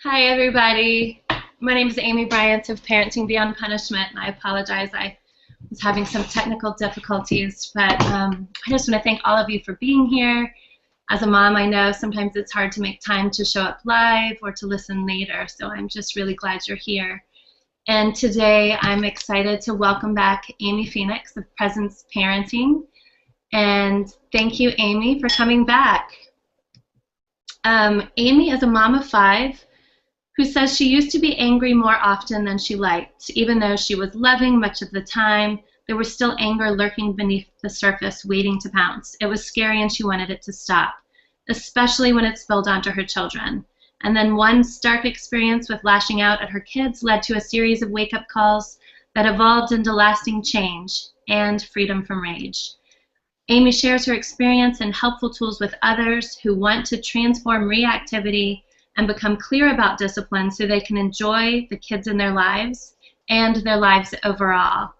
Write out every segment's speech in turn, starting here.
Hi, everybody. My name is Amy Bryant of Parenting Beyond Punishment, and I apologize. I was having some technical difficulties, but I just want to thank all of you for being here. As a mom, I know sometimes it's hard to make time to show up live or to listen later, so I'm just really glad you're here. And today I'm excited to welcome back Amy Phoenix of Presence Parenting. And thank you, Amy, for coming back. Amy is a mom of 5 who says she used to be angry more often than she liked. Even though she was loving much of the time, there was still anger lurking beneath the surface, waiting to pounce. It was scary and she wanted it to stop, especially when it spilled onto her children. And then one stark experience with lashing out at her kids led to a series of wake-up calls that evolved into lasting change and freedom from rage. Amy shares her experience and helpful tools with others who want to transform reactivity and become clear about discipline so they can enjoy the kids in their lives and their lives overall.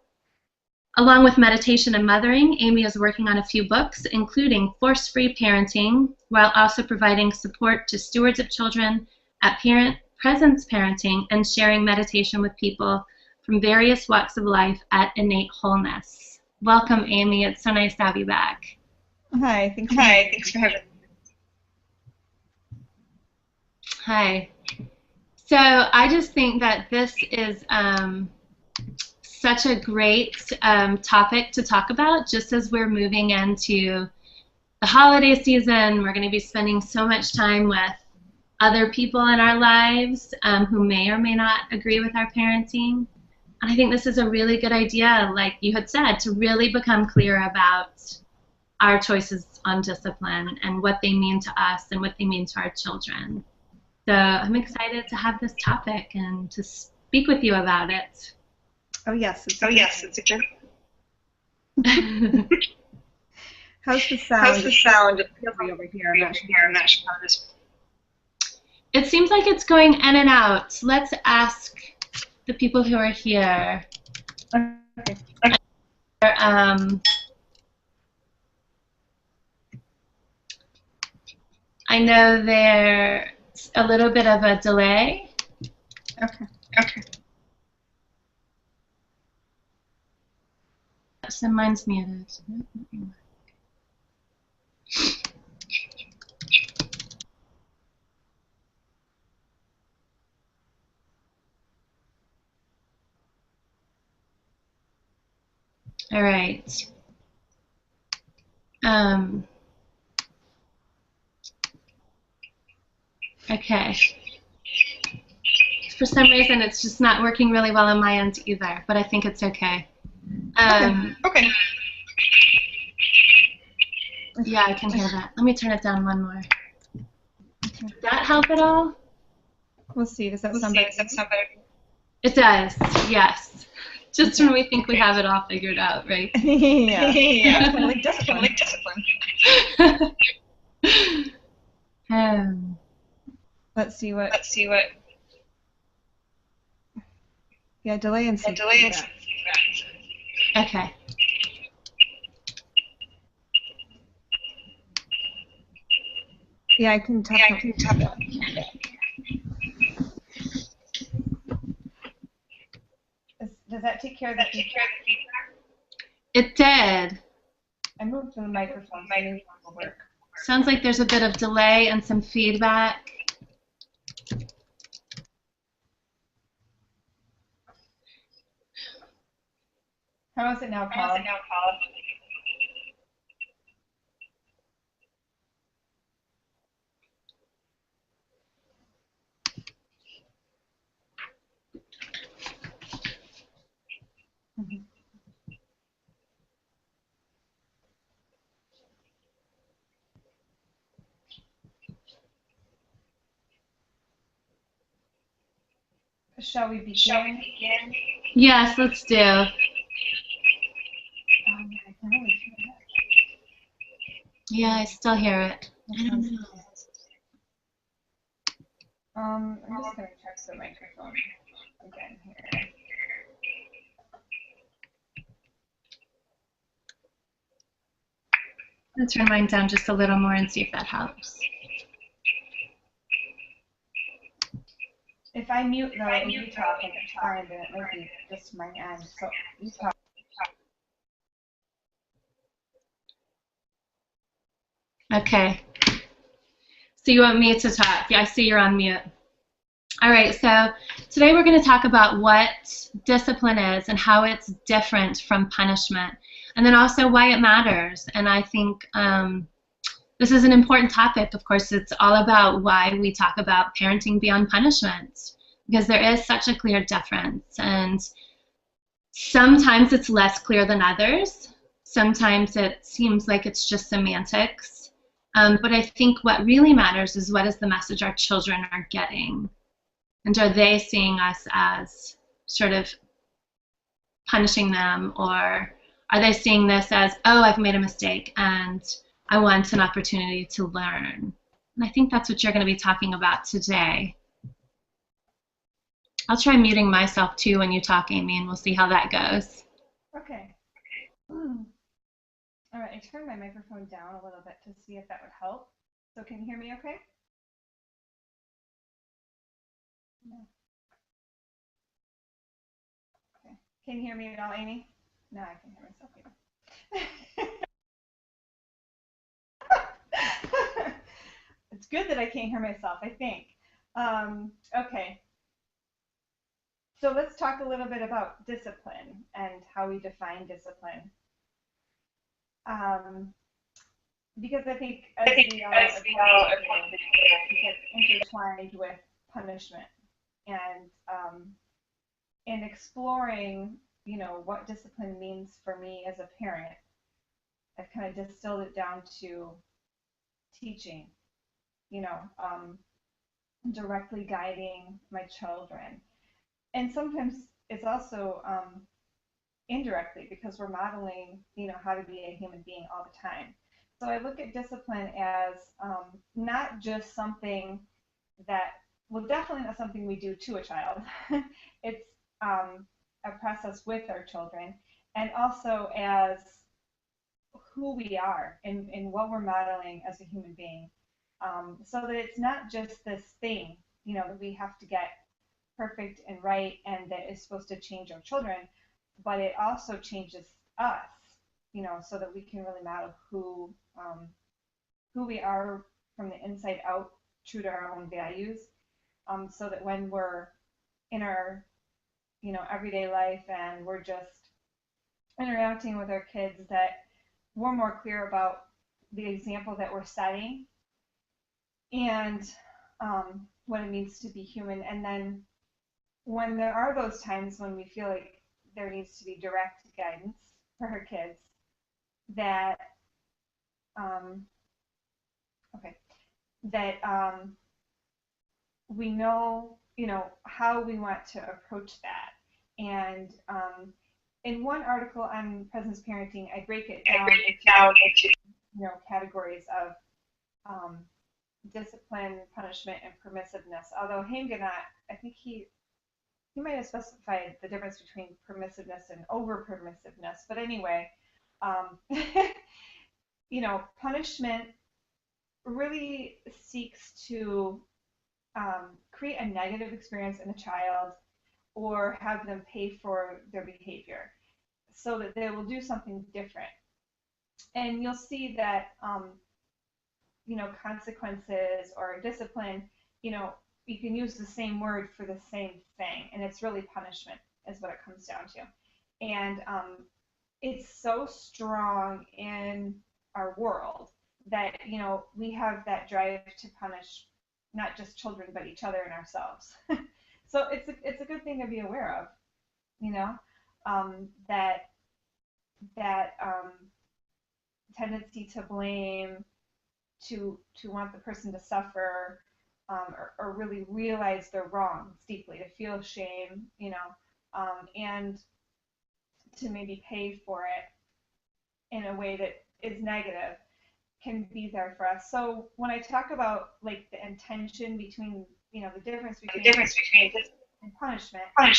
Along with meditation and mothering, Amy is working on a few books, including Force-Free Parenting, while also providing support to stewards of children at Presence Parenting and sharing meditation with people from various walks of life at Innate Wholeness. Welcome, Amy. It's so nice to have you back. Hi, thanks for having me. Hi. So I just think that this is such a great topic to talk about, just as we're moving into the holiday season. We're going to be spending so much time with other people in our lives who may or may not agree with our parenting. And I think this is a really good idea, like you had said, to really become clear about our choices on discipline and what they mean to us and what they mean to our children. So I'm excited to have this topic and to speak with you about it. Oh yes, it's a good. How's the sound? Over here. I'm not sure how this. It seems like it's going in and out. Let's ask the people who are here. Okay. I know there's a little bit of a delay. Okay. So mine's muted. All right. Okay. For some reason, it's just not working really well on my end either, but I think it's okay. Okay. Yeah, I can hear that. Let me turn it down one more. Did that help at all? We'll see. Does that sound better? It does, yes. Just when we think we have it all figured out, right? Yeah. It's kind of like discipline. Let's see what. Yeah, delay and sync. Okay. Yeah, I can tap that. Does that take care of the feedback? It did. I moved to the microphone. Maybe it will work. Sounds like there's a bit of delay and some feedback. How is it now, Paul? Shall we begin? Yes, let's do. I can really hear that. Yeah, I still hear it. I don't know. I'm just going to check the microphone again here. I'll turn mine down just a little more and see if that helps. If I mute though, and you talk, and it's fine, then it might be just my end. So you talk. Okay. So you want me to talk? Yeah, I see you're on mute. All right, so today we're going to talk about what discipline is and how it's different from punishment, and then also why it matters. And I think this is an important topic. Of course, it's all about why we talk about parenting beyond punishment, because there is such a clear difference. And sometimes it's less clear than others. Sometimes it seems like it's just semantics. But I think what really matters is what is the message our children are getting. And are they seeing us as sort of punishing them, or are they seeing this as, oh, I've made a mistake and I want an opportunity to learn? And I think that's what you're going to be talking about today. I'll try muting myself too when you talk, Amy, and we'll see how that goes. Okay. All right, I turned my microphone down a little bit to see if that would help. So can you hear me okay? No. Okay. Can you hear me at all, Amy? No, I can hear myself here. It's good that I can't hear myself, I think. Okay. So let's talk a little bit about discipline and how we define discipline. Because I think as we all it gets intertwined with punishment and in exploring, what discipline means for me as a parent. I've kind of distilled it down to teaching, you know, um, directly guiding my children, and sometimes it's also indirectly because we're modeling, how to be a human being all the time. So I look at discipline as not just something that, well, definitely not something we do to a child. It's a process with our children, and also as who we are and what we're modeling as a human being. So that it's not just this thing, that we have to get perfect and right and that is supposed to change our children, but it also changes us, so that we can really model who we are from the inside out, true to our own values, so that when we're in our, everyday life and we're just interacting with our kids, that we're more clear about the example that we're setting and what it means to be human. And then when there are those times when we feel like there needs to be direct guidance for her kids, that um, okay, that we know, how we want to approach that. And in one article on presence parenting, I break it down into categories of um, discipline, punishment, and permissiveness. Although Hagenot, I think he might have specified the difference between permissiveness and over permissiveness. But anyway, um, punishment really seeks to create a negative experience in a child or have them pay for their behavior so that they will do something different. And you'll see that, consequences or discipline, you can use the same word for the same thing, and it's really punishment is what it comes down to. And it's so strong in our world that, we have that drive to punish not just children, but each other and ourselves. So it's a good thing to be aware of, that tendency to blame, to want the person to suffer, or really realize their wrongs deeply, to feel shame, and to maybe pay for it in a way that is negative, can be there for us. So when I talk about like the intention between, the difference between this and punishment, I'm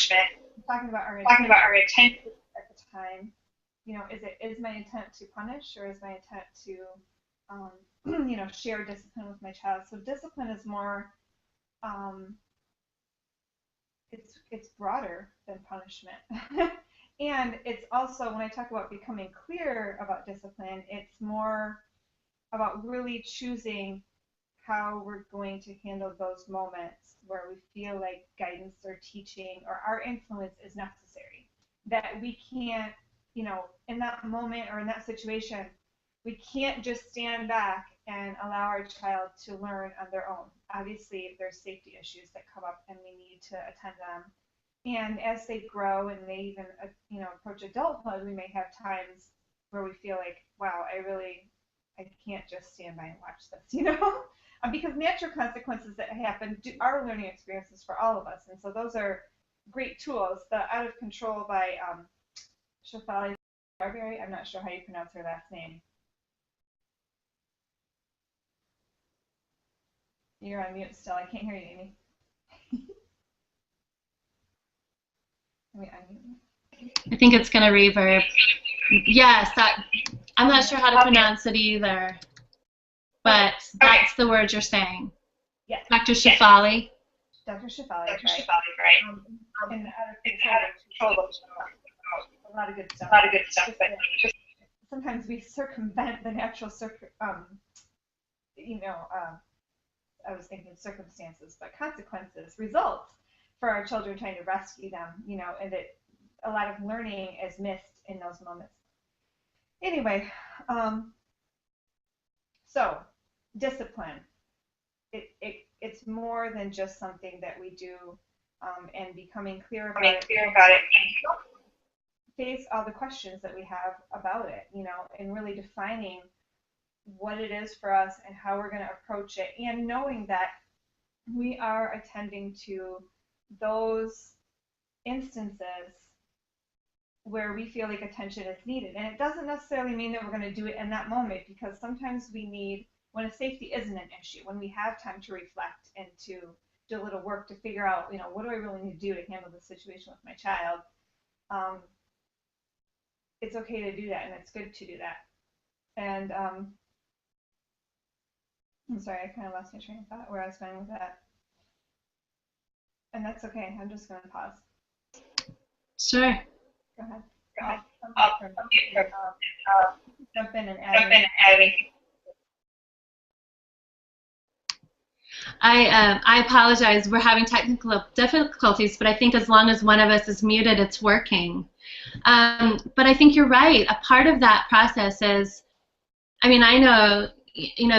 talking about our intent at the time. Is my intent to punish, or is my intent to share discipline with my child? So discipline is more it's broader than punishment. And it's also, when I talk about becoming clear about discipline, it's more about really choosing how we're going to handle those moments where we feel like guidance or teaching or our influence is necessary. That we can't, in that moment or in that situation, we can't just stand back and allow our child to learn on their own. Obviously, there's safety issues that come up and we need to attend them. And as they grow and they even, approach adulthood, we may have times where we feel like, wow, I can't just stand by and watch this. Because natural consequences that happen are learning experiences for all of us. And so those are great tools. The Out of Control by Shefali Barbary, I'm not sure how you pronounce her last name. You're on mute still. I can't hear you, Amy. Let me unmute. I think it's going to reverb. Yes, I'm not sure how to pronounce it either, but that's the word you're saying. Yes. Dr. Shefali. Dr. Shefali, right? And Out of Control, a lot of good stuff. Sometimes we circumvent the natural I was thinking circumstances, but consequences, results for our children, trying to rescue them, and a lot of learning is missed in those moments. Anyway, so discipline, it's more than just something that we do, and becoming clear about it. Face all the questions that we have about it, and really defining what it is for us and how we're going to approach it, and knowing that we are attending to those instances where we feel like attention is needed. And it doesn't necessarily mean that we're going to do it in that moment, because sometimes we need, when a safety isn't an issue, when we have time to reflect and to do a little work to figure out, what do I really need to do to handle this situation with my child, it's okay to do that, and it's good to do that. And I'm sorry, I kind of lost my train of thought where I was going with that. And that's okay. I'm just going to pause. Sure. Go ahead. Jump in and add. I apologize. We're having technical difficulties, but I think as long as one of us is muted, it's working. But I think you're right. A part of that process is, I know,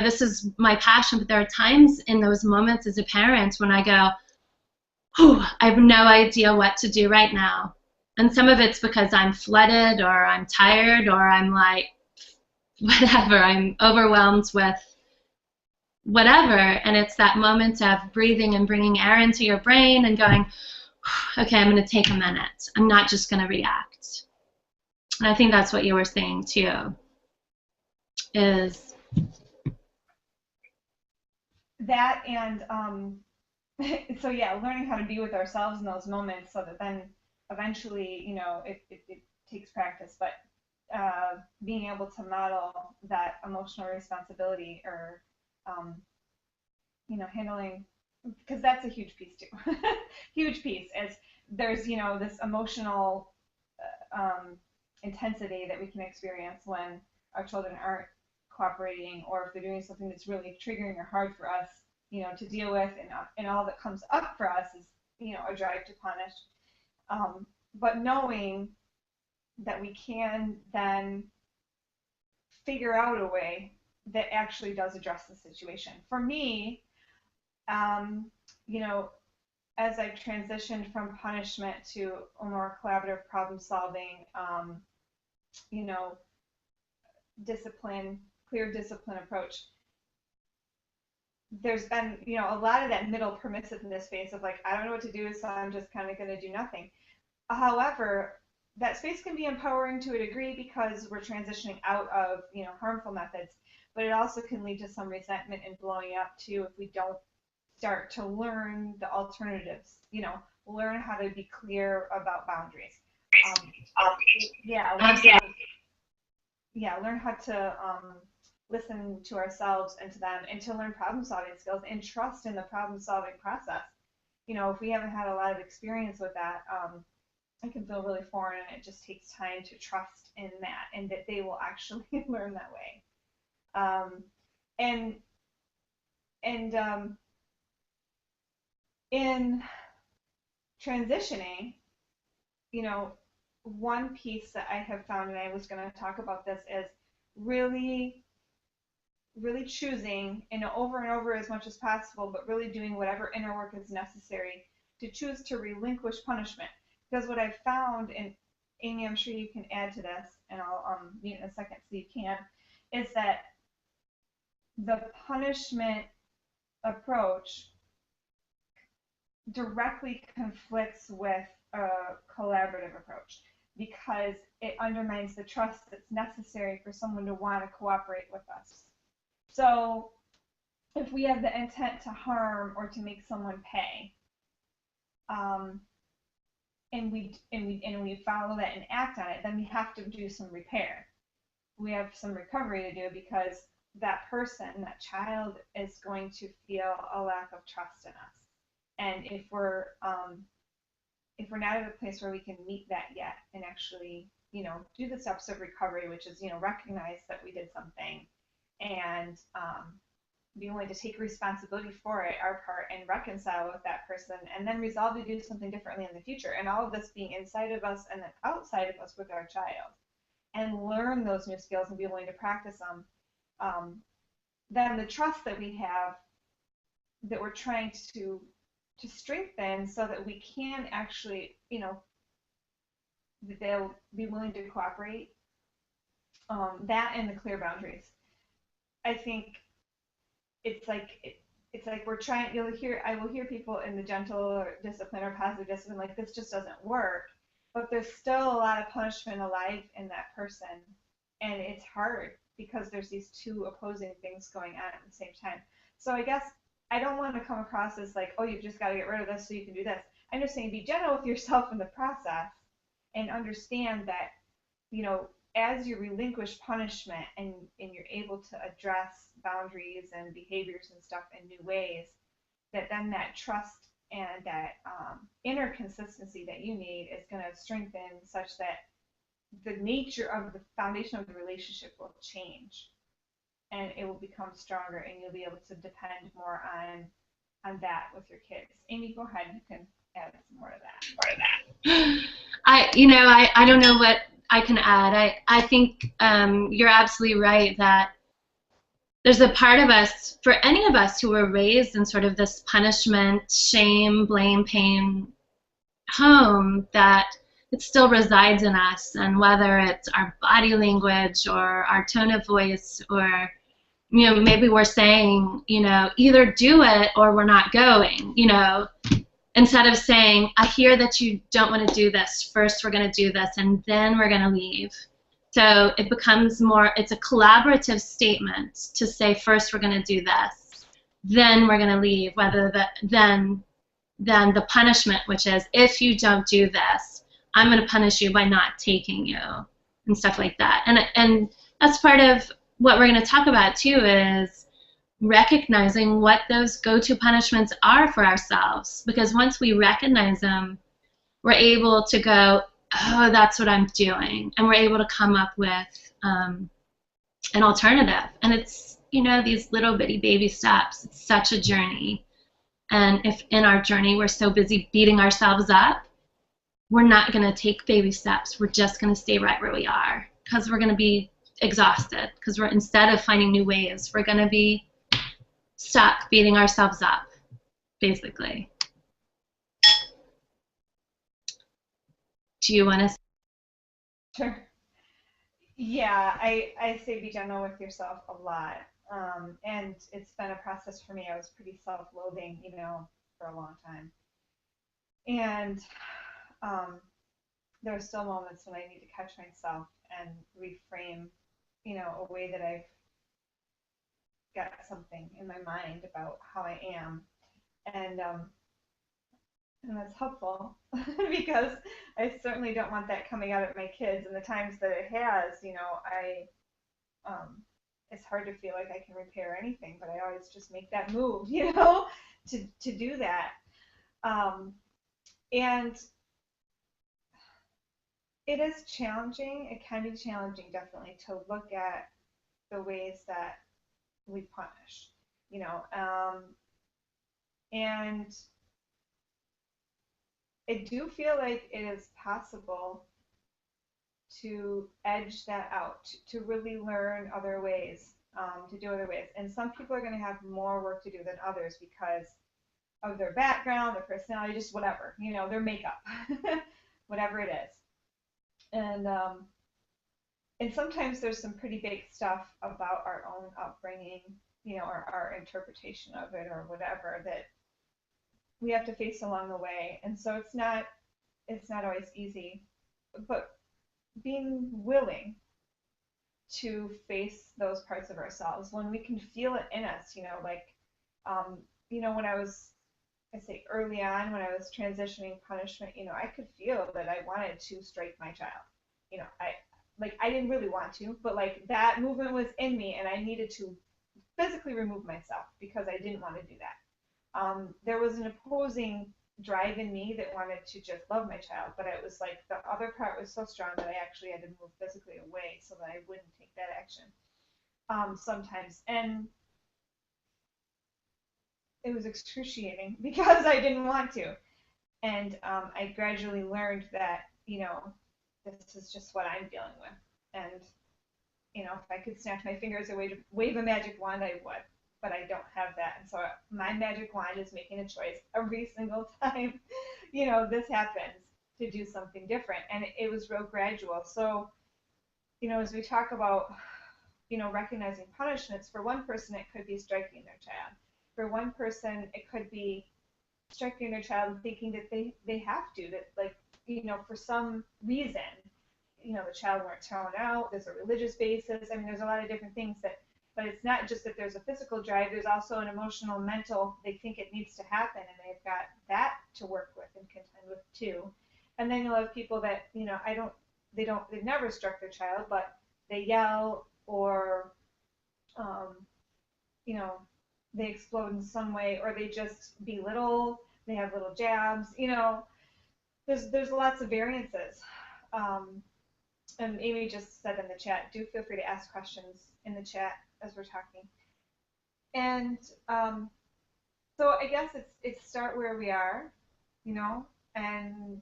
this is my passion, but there are times in those moments as a parent when I go, I have no idea what to do right now. And some of it's because I'm flooded, or I'm tired, or I'm like, whatever, I'm overwhelmed with whatever. And it's that moment of breathing and bringing air into your brain and going, okay, I'm going to take a minute. I'm not just going to react. And I think that's what you were saying too, is that. And so yeah, learning how to be with ourselves in those moments, so that then eventually, it takes practice, but being able to model that emotional responsibility, or handling, because that's a huge piece too. Huge piece, as there's this emotional intensity that we can experience when our children aren't cooperating, or if they're doing something that's really triggering or hard for us, to deal with, and all that comes up for us is, a drive to punish. But knowing that we can then figure out a way that actually does address the situation. For me, as I transitioned from punishment to a more collaborative problem solving, discipline, clear discipline approach, there's been, a lot of that middle permissiveness phase of like, I don't know what to do, so I'm just kind of going to do nothing. However, that space can be empowering to a degree, because we're transitioning out of, harmful methods, but it also can lead to some resentment and blowing up too if we don't start to learn the alternatives, learn how to be clear about boundaries. Learn how to listen to ourselves and to them, and to learn problem solving skills and trust in the problem solving process. if we haven't had a lot of experience with that, it can feel really foreign, and it just takes time to trust in that and that they will actually learn that way. Um, and and in transitioning, you know, one piece that I have found, and I was going to talk about this, is really, really choosing, over and over as much as possible, but really doing whatever inner work is necessary to choose to relinquish punishment. Because what I've found, and Amy, I'm sure you can add to this, and I'll mute in a second so you can, is that the punishment approach directly conflicts with a collaborative approach because it undermines the trust that's necessary for someone to want to cooperate with us. So if we have the intent to harm or to make someone pay, um, and we follow that and act on it, then we have to do some repair. We have some recovery to do because that person, that child, is going to feel a lack of trust in us. And if we're not at a place where we can meet that yet and actually, do the steps of recovery, which is, recognize that we did something and be willing to take responsibility for it, our part, and reconcile with that person, and then resolve to do something differently in the future. And all of this being inside of us and then outside of us with our child, and learn those new skills and be willing to practice them. Then the trust that we have, that we're trying to strengthen, so that we can actually, that they'll be willing to cooperate. That and the clear boundaries. I think it's like we're trying. I will hear people in the gentle discipline or positive discipline like, this just doesn't work, but there's still a lot of punishment alive in that person, and it's hard because there's these two opposing things going on at the same time. So I guess I don't want to come across as like, oh, you've just got to get rid of this so you can do this. I'm just saying, be gentle with yourself in the process, and understand that, as you relinquish punishment, and you're able to address boundaries and behaviors and stuff in new ways, that then that trust and that inner consistency that you need is going to strengthen, such that the nature of the foundation of the relationship will change, and it will become stronger, and you'll be able to depend more on that with your kids. Amy, go ahead. You can add some more to that. I don't know what I can add. I think you're absolutely right that there's a part of us, for any of us who were raised in sort of this punishment, shame, blame, pain home, that it still resides in us. And whether it's our body language or our tone of voice, or maybe we're saying, either do it or we're not going, instead of saying, I hear that you don't want to do this. First, we're going to do this, and then we're going to leave. So it becomes more, it's a collaborative statement to say, first, we're going to do this, then we're going to leave, then the punishment, which is, if you don't do this, I'm going to punish you by not taking you, and stuff like that. And that's part of what we're going to talk about, too, is recognizing what those go-to punishments are for ourselves. Because once we recognize them, we're able to go, oh, that's what I'm doing. And we're able to come up with an alternative. And it's, these little bitty baby steps. It's such a journey. And if in our journey we're so busy beating ourselves up, we're not going to take baby steps. We're just going to stay right where we are, because we're going to be exhausted. Because instead of finding new ways, we're going to be stuck beating ourselves up, basically. Do you want to? Sure. Yeah, I say be gentle with yourself a lot. And it's been a process for me. I was pretty self-loathing, for a long time. And there are still moments when I need to catch myself and reframe, a way that I've got something in my mind about how I am. And that's helpful because I certainly don't want that coming out at my kids. And the times that it has, it's hard to feel like I can repair anything, but I always just make that move, to do that. Um, and it is challenging. It can be challenging, definitely, to look at the ways that we punish, you know. And I do feel like it is possible to edge that out, to really learn other ways, to do other ways. And some people are going to have more work to do than others because of their background, their personality, just whatever, their makeup, whatever it is. And and sometimes there's some pretty big stuff about our own upbringing, or our interpretation of it or whatever that we have to face along the way. And so it's not always easy, but being willing to face those parts of ourselves when we can feel it in us, like, when I say early on, when I was transitioning punishment, I could feel that I wanted to strike my child. I didn't really want to, but like that movement was in me and I needed to physically remove myself because I didn't want to do that. There was an opposing drive in me that wanted to just love my child, but it was like the other part was so strong that I actually had to move physically away so that I wouldn't take that action, sometimes. And it was excruciating because I didn't want to. And I gradually learned that, this is just what I'm dealing with. And, if I could snap my fingers or wave a magic wand, I would. But I don't have that. And so my magic wand is making a choice every single time, this happens to do something different. And it was real gradual. So, as we talk about, recognizing punishments, for one person, it could be striking their child. For one person, it could be striking their child and thinking that they have to, that like, for some reason, the child weren't thrown out, there's a religious basis. I mean, there's a lot of different things but it's not just that there's a physical drive, there's also an emotional, mental, they think it needs to happen and they've got that to work with and contend with too. And then you'll have people that, they've never struck their child, but they yell or, um, you know, they explode in some way, or they just belittle, they have little jabs, there's lots of variances. Um, and Amy just said in the chat, do feel free to ask questions in the chat as we're talking. And so I guess it's start where we are, and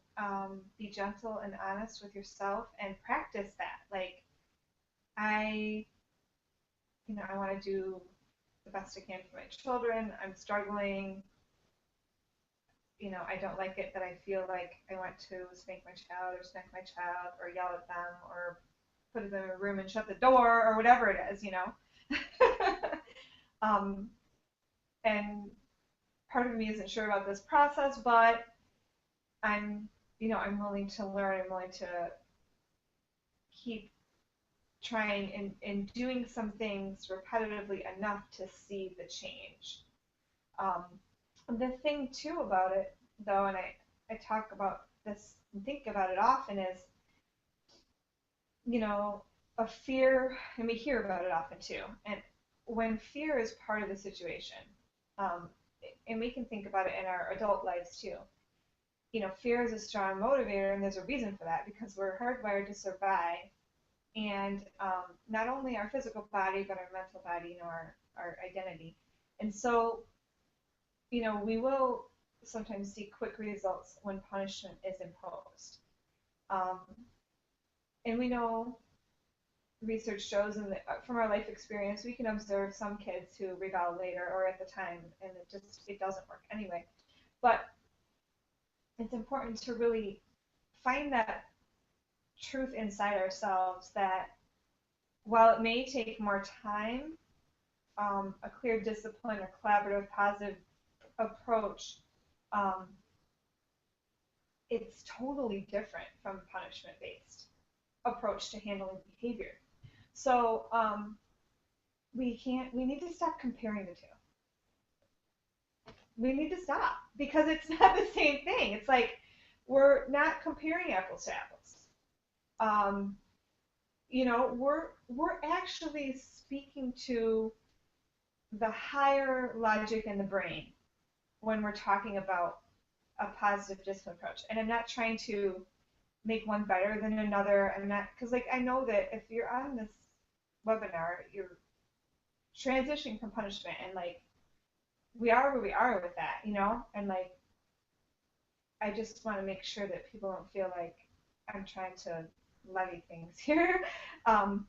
be gentle and honest with yourself and practice that. Like I, I want to do the best I can for my children. I'm struggling. I don't like it that I feel like I want to spank my child or smack my child or yell at them or put them in a room and shut the door or whatever it is, um, and part of me isn't sure about this process, but I'm, I'm willing to learn. I'm willing to keep trying and doing some things repetitively enough to see the change. Um, the thing too about it, though, and I talk about this and think about it often, is, a fear, and we hear about it often too. And when fear is part of the situation, um, and we can think about it in our adult lives too. Fear is a strong motivator, and there's a reason for that because we're hardwired to survive, and not only our physical body but our mental body, our identity. And so, we will sometimes see quick results when punishment is imposed. Um, and we know research shows, and from our life experience, we can observe some kids who rebel later or at the time, and it doesn't work anyway. But it's important to really find that truth inside ourselves that while it may take more time, a clear discipline, a collaborative, positive approach, um, it's totally different from punishment-based approach to handling behavior. So we need to stop comparing the two. We need to stop because it's not the same thing. It's like we're not comparing apples to apples. Um, we're actually speaking to the higher logic in the brain when we're talking about a positive discipline approach. And I'm not trying to make one better than another. I'm not, because like I know that if you're on this webinar, you're transitioning from punishment, and like we are where we are with that, and like I just want to make sure that people don't feel like I'm trying to levy things here. um,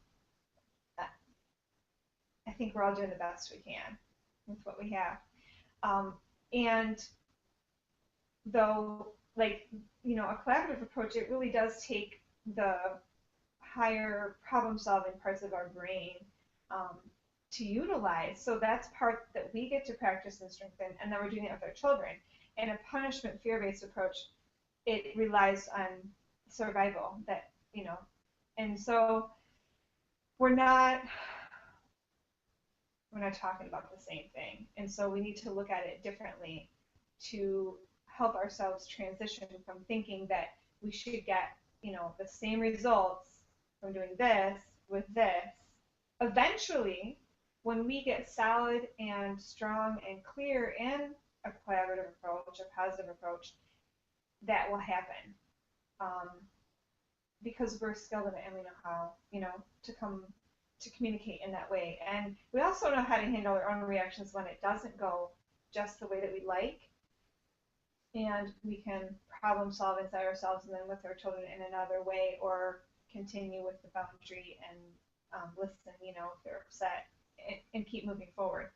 I think we're all doing the best we can with what we have. And though, like, a collaborative approach, it really does take the higher problem solving parts of our brain um, to utilize. So that's part that we get to practice and strengthen, and then we're doing it with our children. And a punishment fear based approach, it relies on survival, and so we're not talking about the same thing. And so we need to look at it differently to help ourselves transition from thinking that we should get, the same results from doing this with this. Eventually, when we get solid and strong and clear in a collaborative approach, a positive approach, that will happen. Because we're skilled in it and we know how, to communicate in that way. And we also know how to handle our own reactions when it doesn't go just the way that we like. And we can problem solve inside ourselves and then with our children in another way, or continue with the boundary and listen, if they're upset, and keep moving forward.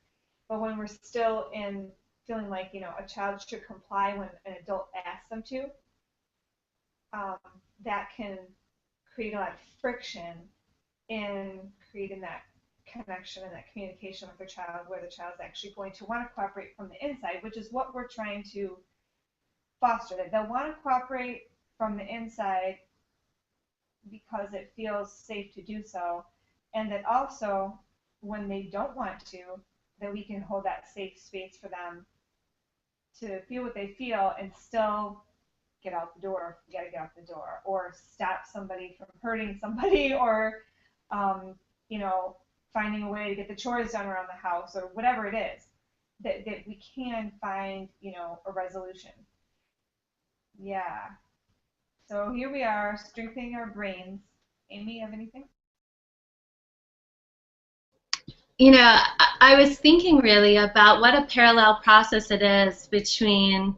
But when we're still in feeling like, a child should comply when an adult asks them to, that can create a lot of friction in creating that connection and that communication with the child, where the child's actually going to want to cooperate from the inside, which is what we're trying to foster. That they'll want to cooperate from the inside because it feels safe to do so, and that also when they don't want to, that we can hold that safe space for them to feel what they feel and still get out the door. You gotta get out the door, or stop somebody from hurting somebody, or finding a way to get the chores done around the house, or whatever it is, that we can find, a resolution. Yeah. So here we are, strengthening our brains. Amy, you have anything? I was thinking really about what a parallel process it is between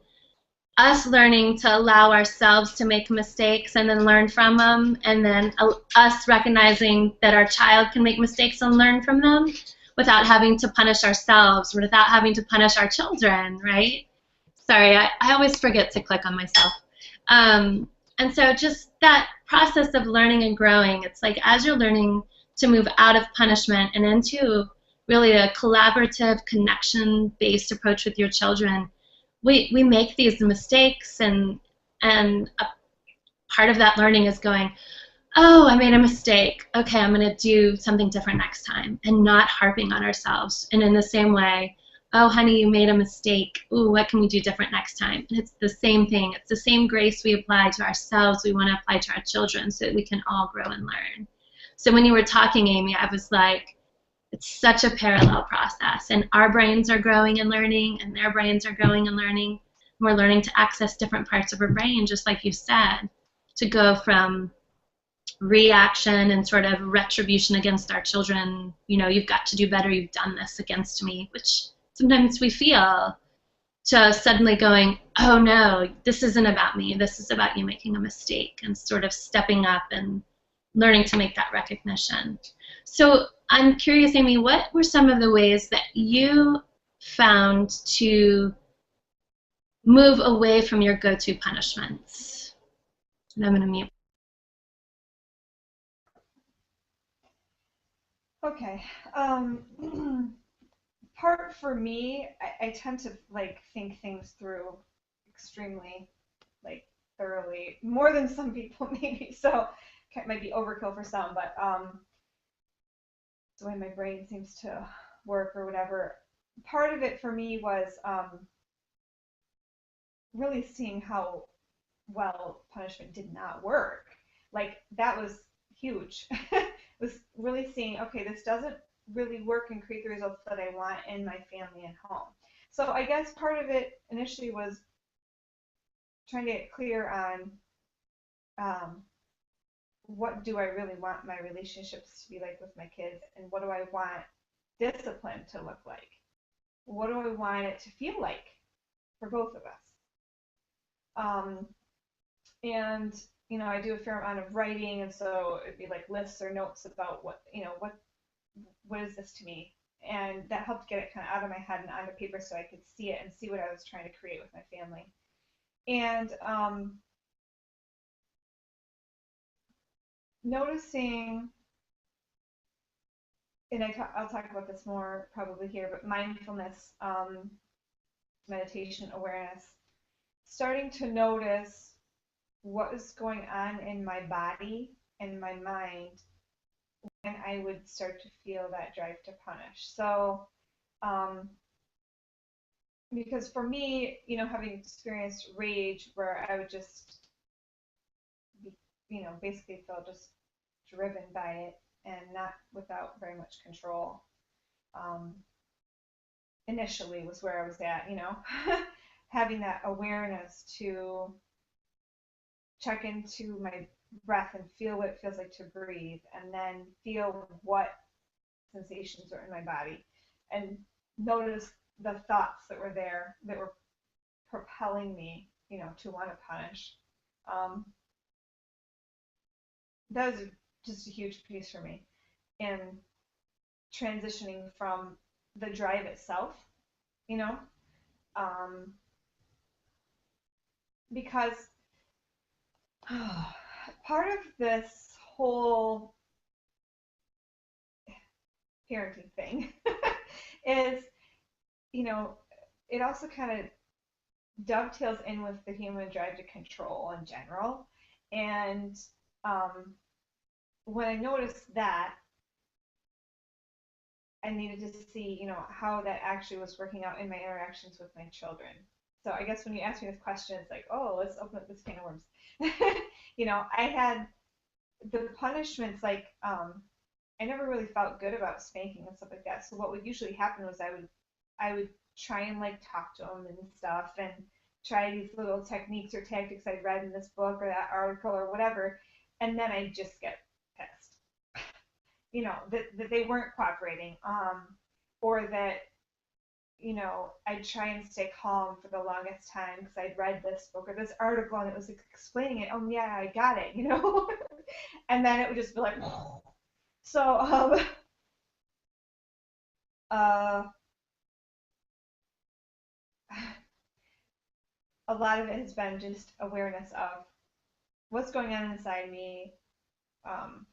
us learning to allow ourselves to make mistakes and then learn from them, and then us recognizing that our child can make mistakes and learn from them without having to punish ourselves or without having to punish our children, right? Sorry, I always forget to click on myself. And so just that process of learning and growing, it's like as you're learning to move out of punishment and into really a collaborative, connection-based approach with your children, we make these mistakes, and a part of that learning is going, oh, I made a mistake. Okay, I'm going to do something different next time, and not harping on ourselves. And in the same way, oh, honey, you made a mistake. Ooh, what can we do different next time? And it's the same thing. It's the same grace we apply to ourselves we want to apply to our children so that we can all grow and learn. So when you were talking, Amy, I was like, it's such a parallel process, and our brains are growing and learning, and their brains are growing and learning. We're learning to access different parts of our brain, just like you said, to go from reaction and sort of retribution against our children. You've got to do better, you've done this against me, which sometimes we feel, to suddenly going, oh no, this isn't about me, this is about you making a mistake, and sort of stepping up and learning to make that recognition. So I'm curious, Amy, what were some of the ways that you found to move away from your go-to punishments? And I'm going to mute. Okay. Part for me, I tend to think things through extremely thoroughly, more than some people maybe. So it might be overkill for some, but the way my brain seems to work or whatever. Part of it for me was really seeing how well punishment did not work. That was huge. Was really seeing, okay, this doesn't really work and create the results that I want in my family and home. So I guess part of it initially was trying to get clear on um, what do I really want my relationships to be like with my kids, and what do I want discipline to look like? What do I want it to feel like for both of us? Um, and I do a fair amount of writing, and so it'd be like lists or notes about what is this to me, and that helped get it kind of out of my head and onto paper so I could see it and see what I was trying to create with my family. And noticing, and I'll talk about this more probably here, but mindfulness, meditation, awareness, starting to notice what is going on in my body and my mind when I would start to feel that drive to punish. So, um, because for me, having experienced rage where I would just, be, basically feel just driven by it and not without very much control. Um, Initially was where I was at, having that awareness to check into my breath and feel what it feels like to breathe, and then feel what sensations are in my body, and notice the thoughts that were there that were propelling me, to want to punish. Um, that was just a huge piece for me in transitioning from the drive itself, you know, um, because part of this whole parenting thing is, you know, it also kind of dovetails in with the human drive to control in general. And um, when I noticed that, I needed to see, how that actually was working out in my interactions with my children. So I guess when you ask me this question, it's like, oh, let's open up this can of worms. I had the punishments, like, I never really felt good about spanking and stuff like that. So what would usually happen was I would try and like talk to them and stuff, and try these little techniques or tactics I'd read in this book or that article or whatever, and then I just get pissed, that they weren't cooperating, or that I'd try and stay calm for the longest time because I'd read this book or this article and it was explaining it. Oh yeah, I got it, and then it would just be like, so uh, a lot of it has been just awareness of what's going on inside me. Um,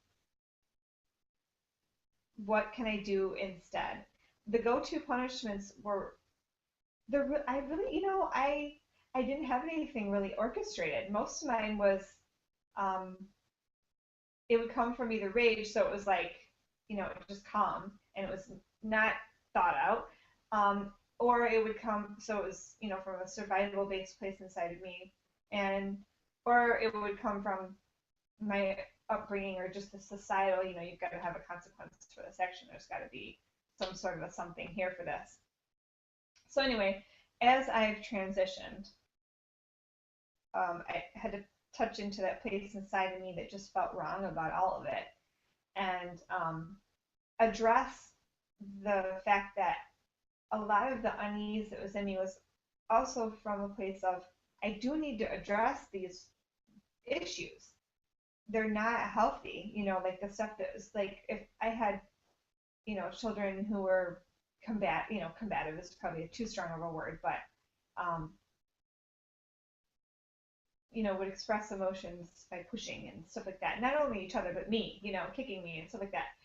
what can I do instead? The go-to punishments were I really, I didn't have anything really orchestrated. Most of mine was, um, it would come from either rage, so it was like, just calm, and it was not thought out, or it would come, so it was, from a survival-based place inside of me, and or it would come from my upbringing or just the societal, you've got to have a consequence for this action. There's got to be some sort of a something here for this. So anyway, as I've transitioned, I had to touch into that place inside of me that just felt wrong about all of it, and address the fact that a lot of the unease that was in me was also from a place of I do need to address these issues. They're not healthy, like the stuff that was like if I had, children who were combative is probably too strong of a word, but um, would express emotions by pushing and stuff like that. Not only each other, but me, kicking me and stuff like that.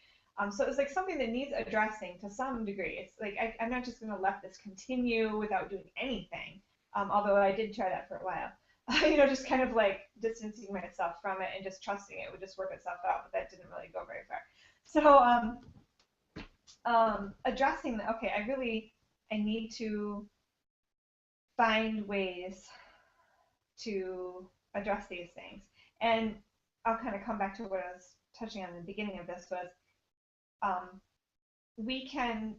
So it was like something that needs addressing to some degree. It's like I'm not just going to let this continue without doing anything. Although I did try that for a while. Just kind of like distancing myself from it and just trusting it would just work itself out, but that didn't really go very far. So addressing that, okay, I need to find ways to address these things. And I'll kind of come back to what I was touching on in the beginning of this was we can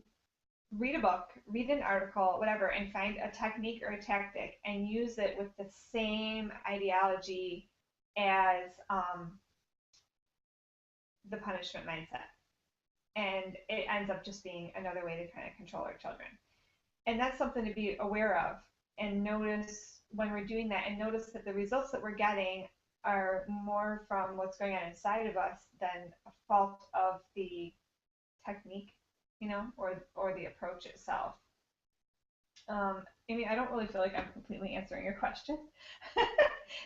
read a book, read an article, whatever, and find a technique or a tactic and use it with the same ideology as the punishment mindset. And it ends up just being another way to kind of control our children. And that's something to be aware of and notice when we're doing that, and notice that the results that we're getting are more from what's going on inside of us than a fault of the technique, or the approach itself. Amy, I don't really feel like I'm completely answering your question.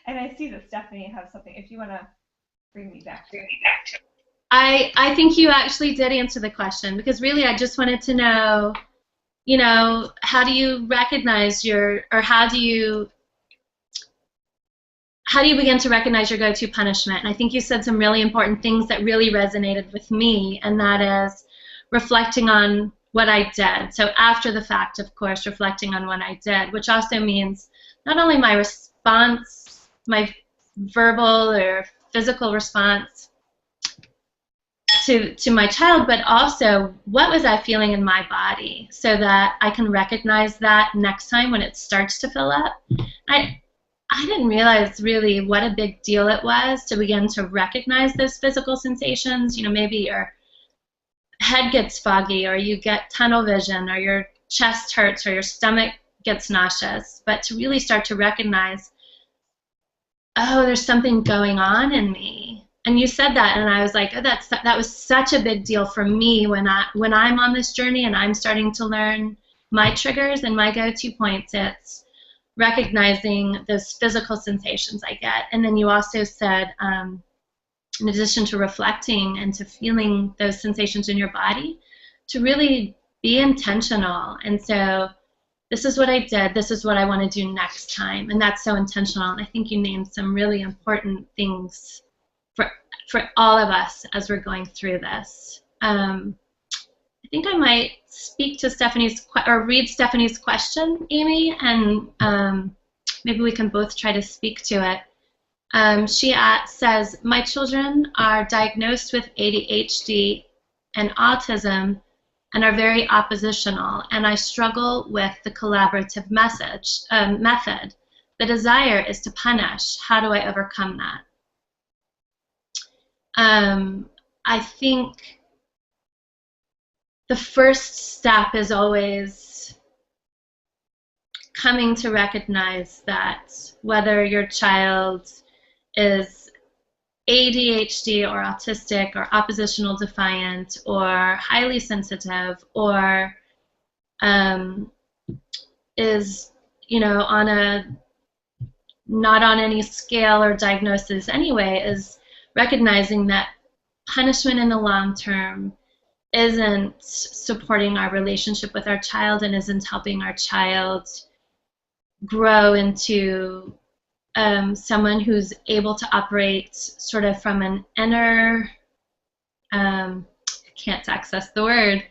And I see that Stephanie has something. If you want to bring me back to it. I think you actually did answer the question, because really I just wanted to know, how do you recognize or how do you begin to recognize your go-to punishment? And I think you said some really important things that really resonated with me, and that is reflecting on what I did. So after the fact, of course, reflecting on what I did, which also means not only my response, my verbal or physical response to my child, but also what was I feeling in my body, so that I can recognize that next time when it starts to fill up. I didn't realize really what a big deal it was to begin to recognize those physical sensations. Maybe your head gets foggy, or you get tunnel vision, or your chest hurts, or your stomach gets nauseous. But to really start to recognize, oh, there's something going on in me. And you said that, and I was like, oh, that was such a big deal for me when I'm on this journey and I'm starting to learn my triggers and my go-to points. It's recognizing those physical sensations I get. And then you also said, in addition to reflecting and to feeling those sensations in your body, to really be intentional. And so this is what I did, this is what I want to do next time. And that's so intentional. And I think you named some really important things for all of us as we're going through this. I think I might speak to read Stephanie's question, Amy, and maybe we can both try to speak to it. She says, my children are diagnosed with ADHD and autism and are very oppositional, and I struggle with the collaborative method. The desire is to punish. How do I overcome that? I think the first step is always coming to recognize that whether your child is ADHD or autistic or oppositional defiant or highly sensitive or is, not on any scale or diagnosis anyway, is recognizing that punishment in the long term isn't supporting our relationship with our child and isn't helping our child grow into someone who's able to operate sort of from an inner, I can't access the word,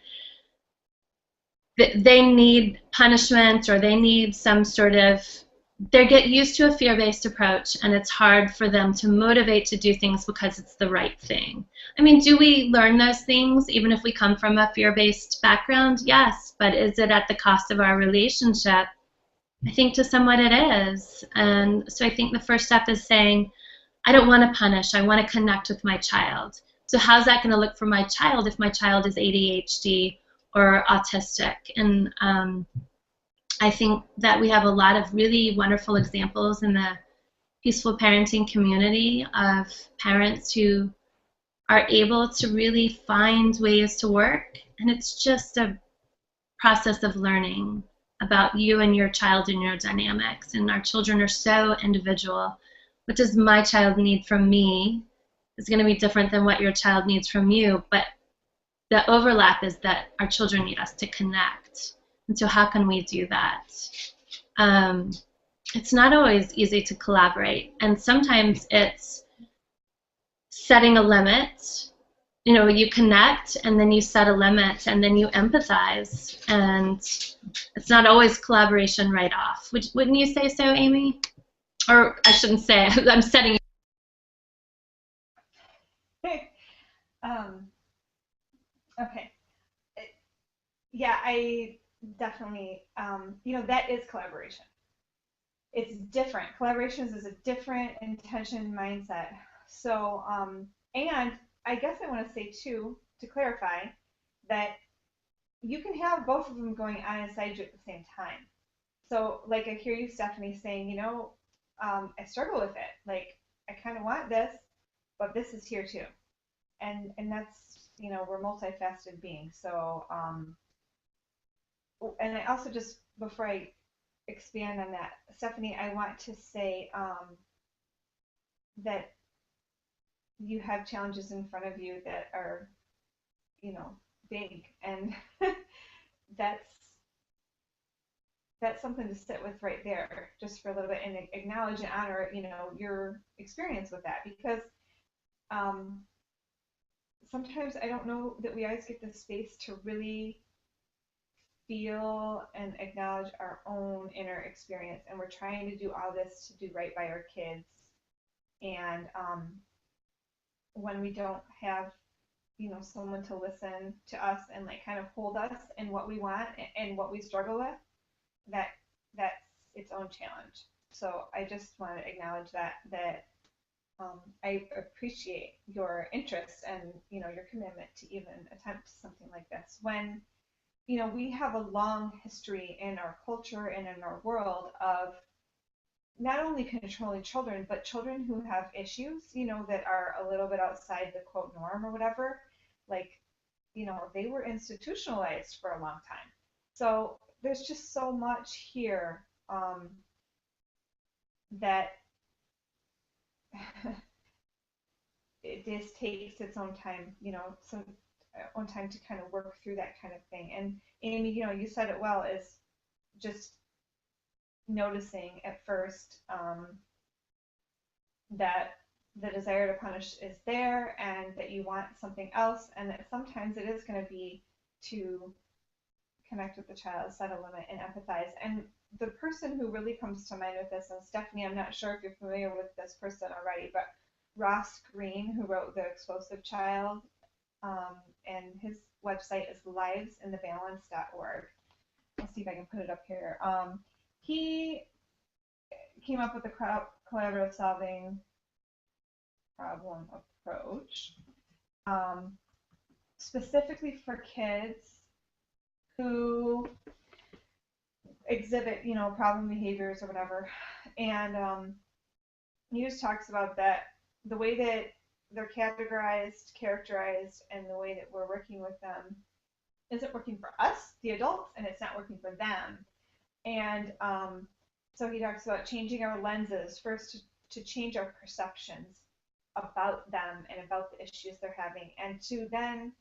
they need punishment, or they need some sort of, they get used to a fear-based approach, and it's hard for them to motivate to do things because it's the right thing. I mean, do we learn those things even if we come from a fear-based background? Yes, but is it at the cost of our relationship? I think to somewhat it is. And so I think the first step is saying, I don't want to punish, I want to connect with my child. So how's that going to look for my child if my child is ADHD or autistic? And I think that we have a lot of really wonderful examples in the peaceful parenting community of parents who are able to really find ways to work. And it's just a process of learning about you and your child and your dynamics. And our children are so individual. What does my child need from me is going to be different than what your child needs from you. But the overlap is that our children need us to connect. And so how can we do that? It's not always easy to collaborate. And sometimes it's setting a limit. You connect, and then you set a limit, and then you empathize. And it's not always collaboration right off. Wouldn't you say so, Amy? Or I shouldn't say it. I'm setting. Okay. Yeah, I definitely, that is collaboration. It's different. Collaborations is a different intention mindset. So, and I guess I want to say too, to clarify, that you can have both of them going on inside you at the same time. So, like, I hear you, Stephanie, saying, I struggle with it. Like, I kind of want this, but this is here too. And that's, we're multifaceted beings. So, and I also just, before I expand on that, Stephanie, I want to say that you have challenges in front of you that are, you know, big, and that's that's something to sit with right there, just for a little bit, and acknowledge and honor, your experience with that, because um, sometimes I don't know that we always get the space to really feel and acknowledge our own inner experience, and we're trying to do all this to do right by our kids, and when we don't have someone to listen to us and like kind of hold us in what we want and what we struggle with, that that's its own challenge. So I just want to acknowledge I appreciate your interest and your commitment to even attempt something like this, when we have a long history in our culture and in our world of not only controlling children, but children who have issues, that are a little bit outside the quote norm or whatever. Like, they were institutionalized for a long time. So there's just so much here, that it just takes its own time, some own time to kind of work through that kind of thing. And Amy, you said it well, is just noticing at first, that the desire to punish is there and that you want something else, and that sometimes it is going to be to connect with the child, set a limit, and empathize. And the person who really comes to mind with this, and Stephanie, I'm not sure if you're familiar with this person already, but Ross Greene, who wrote The Explosive Child, and his website is livesinthebalance.org. Let's see if I can put it up here. He came up with a collaborative solving problem approach, um, specifically for kids who exhibit, problem behaviors or whatever. And he just talks about that the way that they're categorized, characterized, and the way that we're working with them isn't working for us, the adults, and it's not working for them. And so he talks about changing our lenses first, to change our perceptions about them and about the issues they're having, and to then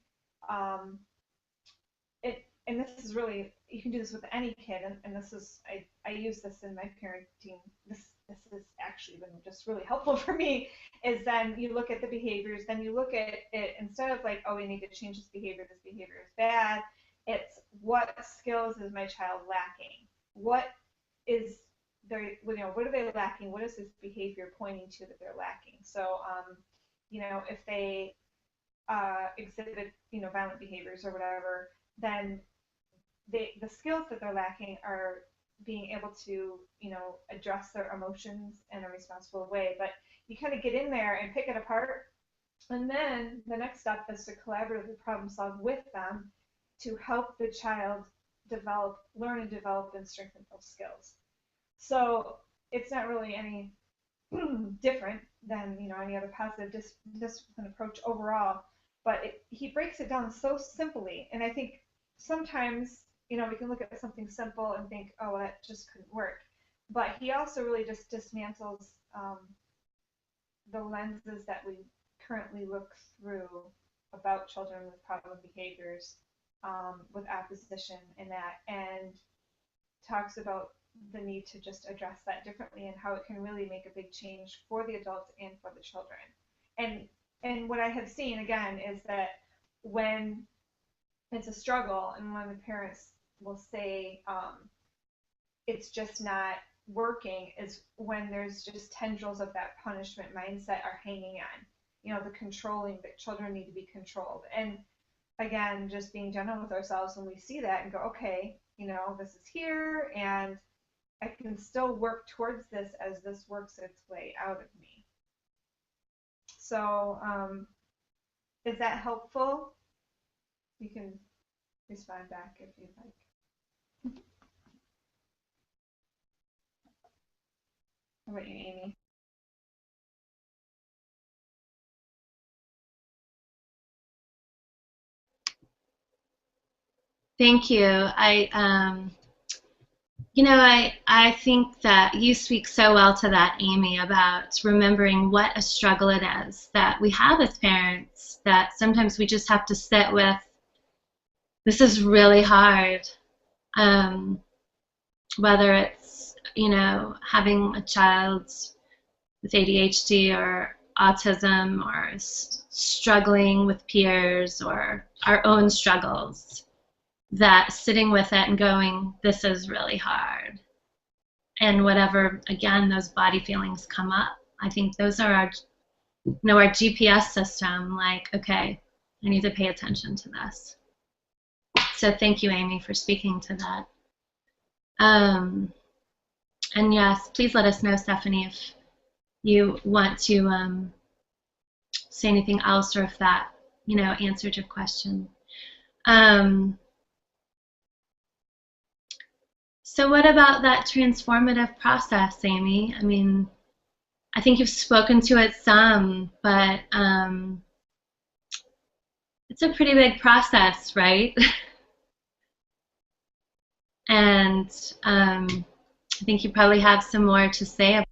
and this is really, you can do this with any kid, and this is, I use this in my parenting. This has actually been just really helpful for me, is then you look at the behaviors, then you look at it, instead of like, oh, we need to change this behavior is bad, it's what skills is my child lacking? What is what are they lacking? What is this behavior pointing to that they're lacking? So, if they exhibit, violent behaviors or whatever, then the skills that they're lacking are being able to, address their emotions in a responsible way. But you kind of get in there and pick it apart, and then the next step is to collaboratively problem solve with them to help the child learn and develop and strengthen those skills. So it's not really any different than any other positive discipline approach overall, but he breaks it down so simply, and I think sometimes we can look at something simple and think, oh, well, that just couldn't work, but he also really just dismantles the lenses that we currently look through about children with problem behaviors, with opposition and that, and talks about the need to just address that differently and how it can really make a big change for the adults and for the children. And what I have seen again is that when it's a struggle and when the parents will say, it's just not working, is when there's just tendrils of that punishment mindset are hanging on, the controlling, that children need to be controlled. And again, just being gentle with ourselves when we see that and go, okay, this is here, and I can still work towards this as this works its way out of me. So, is that helpful? You can respond back if you'd like. How about you, Amy? Thank you. I think that you speak so well to that, Amy, about remembering what a struggle it is that we have as parents, that sometimes we just have to sit with, this is really hard. Um, Whether it's, having a child with ADHD or autism, or struggling with peers, or our own struggles, that sitting with it and going, this is really hard. And whatever, again, those body feelings come up, I think those are our GPS system, like, okay, I need to pay attention to this. So thank you, Amy, for speaking to that. And yes, please let us know, Stephanie, if you want to say anything else, or if that, answered your question. So what about that transformative process, Amy? I mean, I think you've spoken to it some, but it's a pretty big process, right? And I think you probably have some more to say about.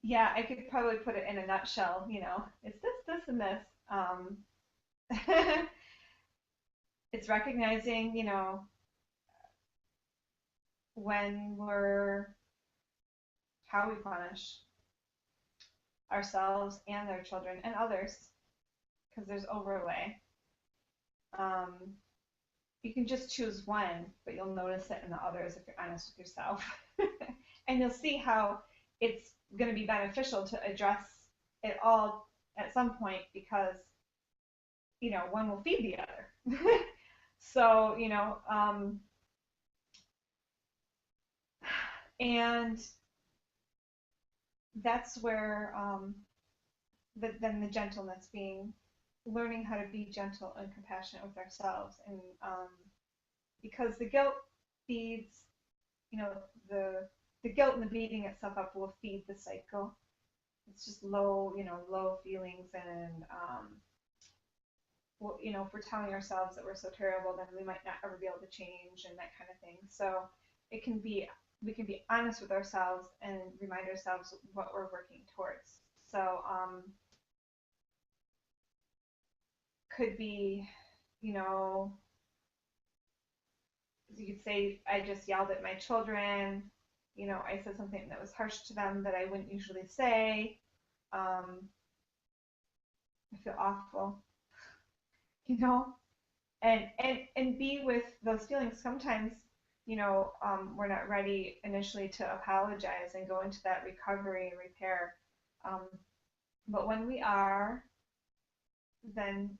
Yeah, I could probably put it in a nutshell. It's this, and this. It's recognizing, when how we punish ourselves and our children and others, because there's overlay. Um, you can just choose one, but you'll notice it in the others if you're honest with yourself. And you'll see how it's going to be beneficial to address it all at some point, because, one will feed the other. So, and that's where then the gentleness, being learning how to be gentle and compassionate with ourselves, and because the guilt feeds, you know, the guilt and the beating itself up will feed the cycle. It's just low feelings, and well, if we're telling ourselves that we're so terrible, then we might not ever be able to change, and that kind of thing. So it can be we can be honest with ourselves and remind ourselves what we're working towards. So could be, you know, you could say, I just yelled at my children. I said something that was harsh to them that I wouldn't usually say. I feel awful, you know, and be with those feelings. Sometimes, we're not ready initially to apologize and go into that recovery and repair. Um, but when we are, then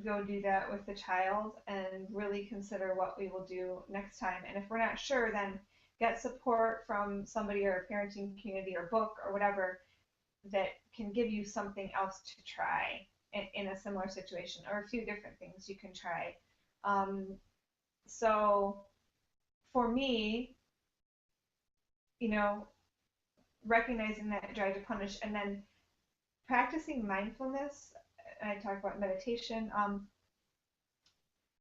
go do that with the child and really consider what we will do next time. And if we're not sure, then get support from somebody, or a parenting community or book or whatever, that can give you something else to try in a similar situation, or a few different things you can try. Um, so for me, you know, recognizing that drive to punish, and then practicing mindfulness, and I talk about meditation,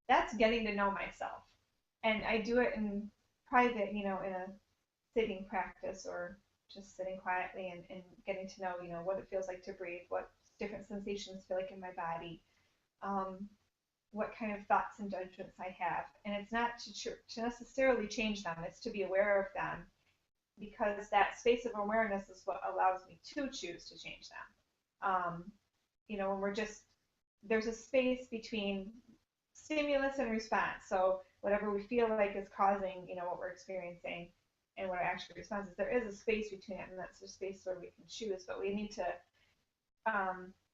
that's getting to know myself. And I do it in private, in a sitting practice, or just sitting quietly, and getting to know, what it feels like to breathe, what different sensations feel like in my body, um, what kind of thoughts and judgments I have. And it's not to necessarily change them, it's to be aware of them, because that space of awareness is what allows me to choose to change them. When we're just, there's a space between stimulus and response. So whatever we feel like is causing, what we're experiencing, and what our actual response is, there is a space between it, and that's a space where we can choose. But we need to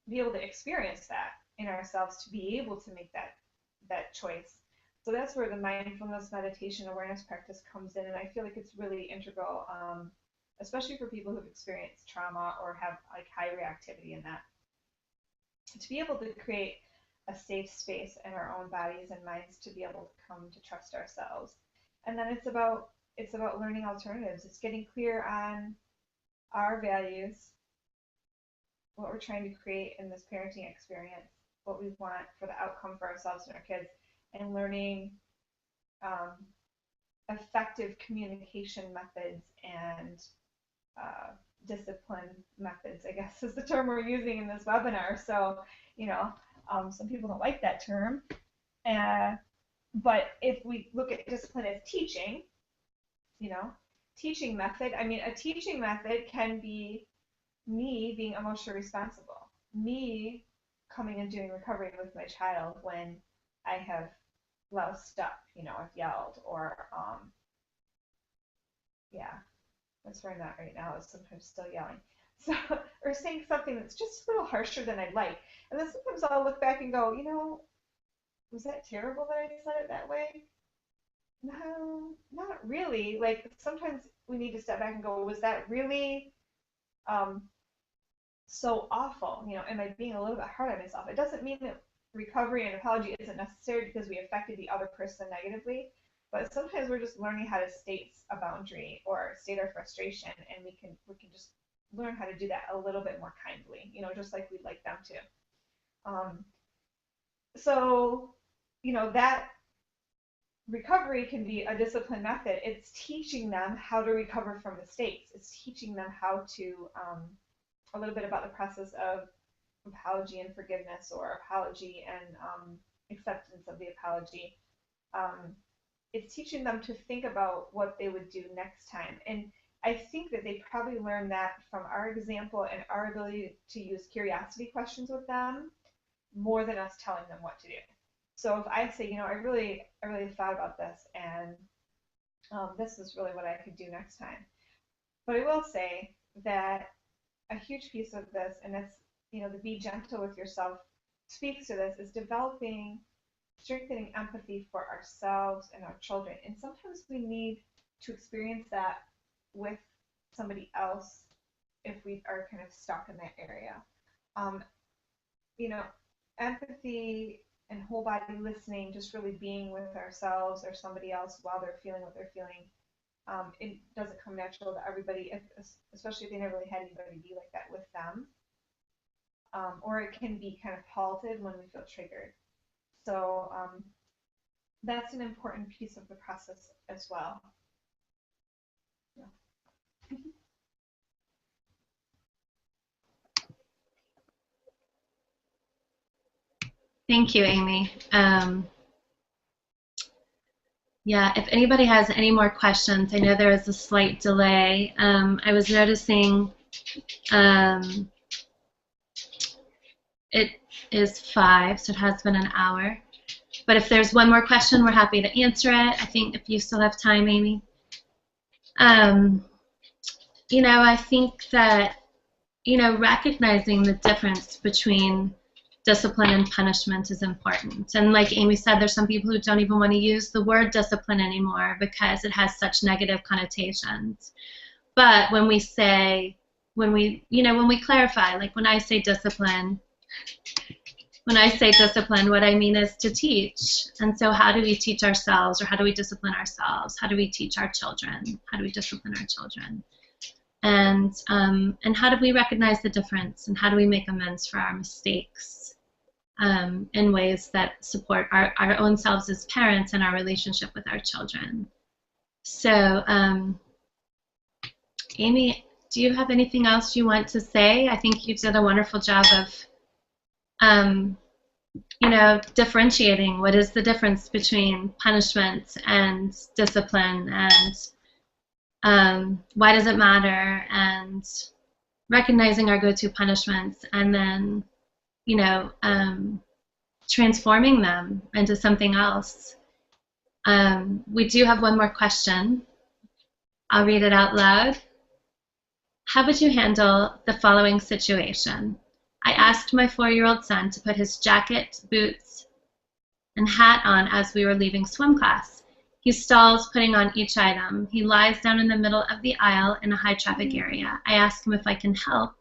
be able to experience that in ourselves, to be able to make that choice. So that's where the mindfulness meditation awareness practice comes in, and I feel like it's really integral, especially for people who've experienced trauma or have like high reactivity in that, to be able to create a safe space in our own bodies and minds to be able to come to trust ourselves. And then it's about learning alternatives. It's getting clear on our values, what we're trying to create in this parenting experience, what we want for the outcome for ourselves and our kids, and learning um, effective communication methods and discipline methods, I guess is the term we're using in this webinar. So, some people don't like that term. But if we look at discipline as teaching, you know, teaching method, I mean, a teaching method can be me being emotionally responsible, me coming and doing recovery with my child when I have loused up, I've yelled, or yeah, that's where I'm at right now, is sometimes still yelling. So, or saying something that's just a little harsher than I'd like. And then sometimes I'll look back and go, was that terrible that I said it that way? No, not really. Like sometimes we need to step back and go, was that really um, so awful? Am I being a little bit hard on myself? It doesn't mean that recovery and apology isn't necessary because we affected the other person negatively, but sometimes we're just learning how to state a boundary or state our frustration, and we can just learn how to do that a little bit more kindly, just like we'd like them to. So, that recovery can be a discipline method. It's teaching them how to recover from mistakes. It's teaching them how to a little bit about the process of apology and forgiveness, or apology and acceptance of the apology. It's teaching them to think about what they would do next time. And I think that they probably learned that from our example and our ability to use curiosity questions with them more than us telling them what to do. So if I say, I really thought about this, and this is really what I could do next time. But I will say that a huge piece of this, and it's, the be gentle with yourself speaks to this, is strengthening empathy for ourselves and our children. And sometimes we need to experience that with somebody else if we are kind of stuck in that area. Empathy and whole body listening, just really being with ourselves or somebody else while they're feeling what they're feeling. It doesn't come natural to everybody, especially if they never really had anybody be like that with them. Or it can be kind of halted when we feel triggered. So that's an important piece of the process as well. Yeah. Thank you, Amy. Yeah, if anybody has any more questions, I know there is a slight delay. I was noticing it is 5, so it has been an hour. But if there's one more question, we're happy to answer it. I think if you still have time, Amy. I think that, recognizing the difference between discipline and punishment is important. And like Amy said, there's some people who don't even want to use the word discipline anymore because it has such negative connotations. But when we clarify, like when I say discipline, what I mean is to teach. And so how do we teach ourselves, or how do we discipline ourselves? How do we teach our children? How do we discipline our children? And how do we recognize the difference? And how do we make amends for our mistakes in ways that support our own selves as parents and our relationship with our children? So, Amy, do you have anything else you want to say? I think you did a wonderful job of differentiating what is the difference between punishment and discipline, and why does it matter, and recognizing our go-to punishments, and then transforming them into something else. We do have one more question. I'll read it out loud. How would you handle the following situation? I asked my 4-year-old son to put his jacket, boots, and hat on as we were leaving swim class. He stalls, putting on each item. He lies down in the middle of the aisle in a high traffic area. I ask him if I can help,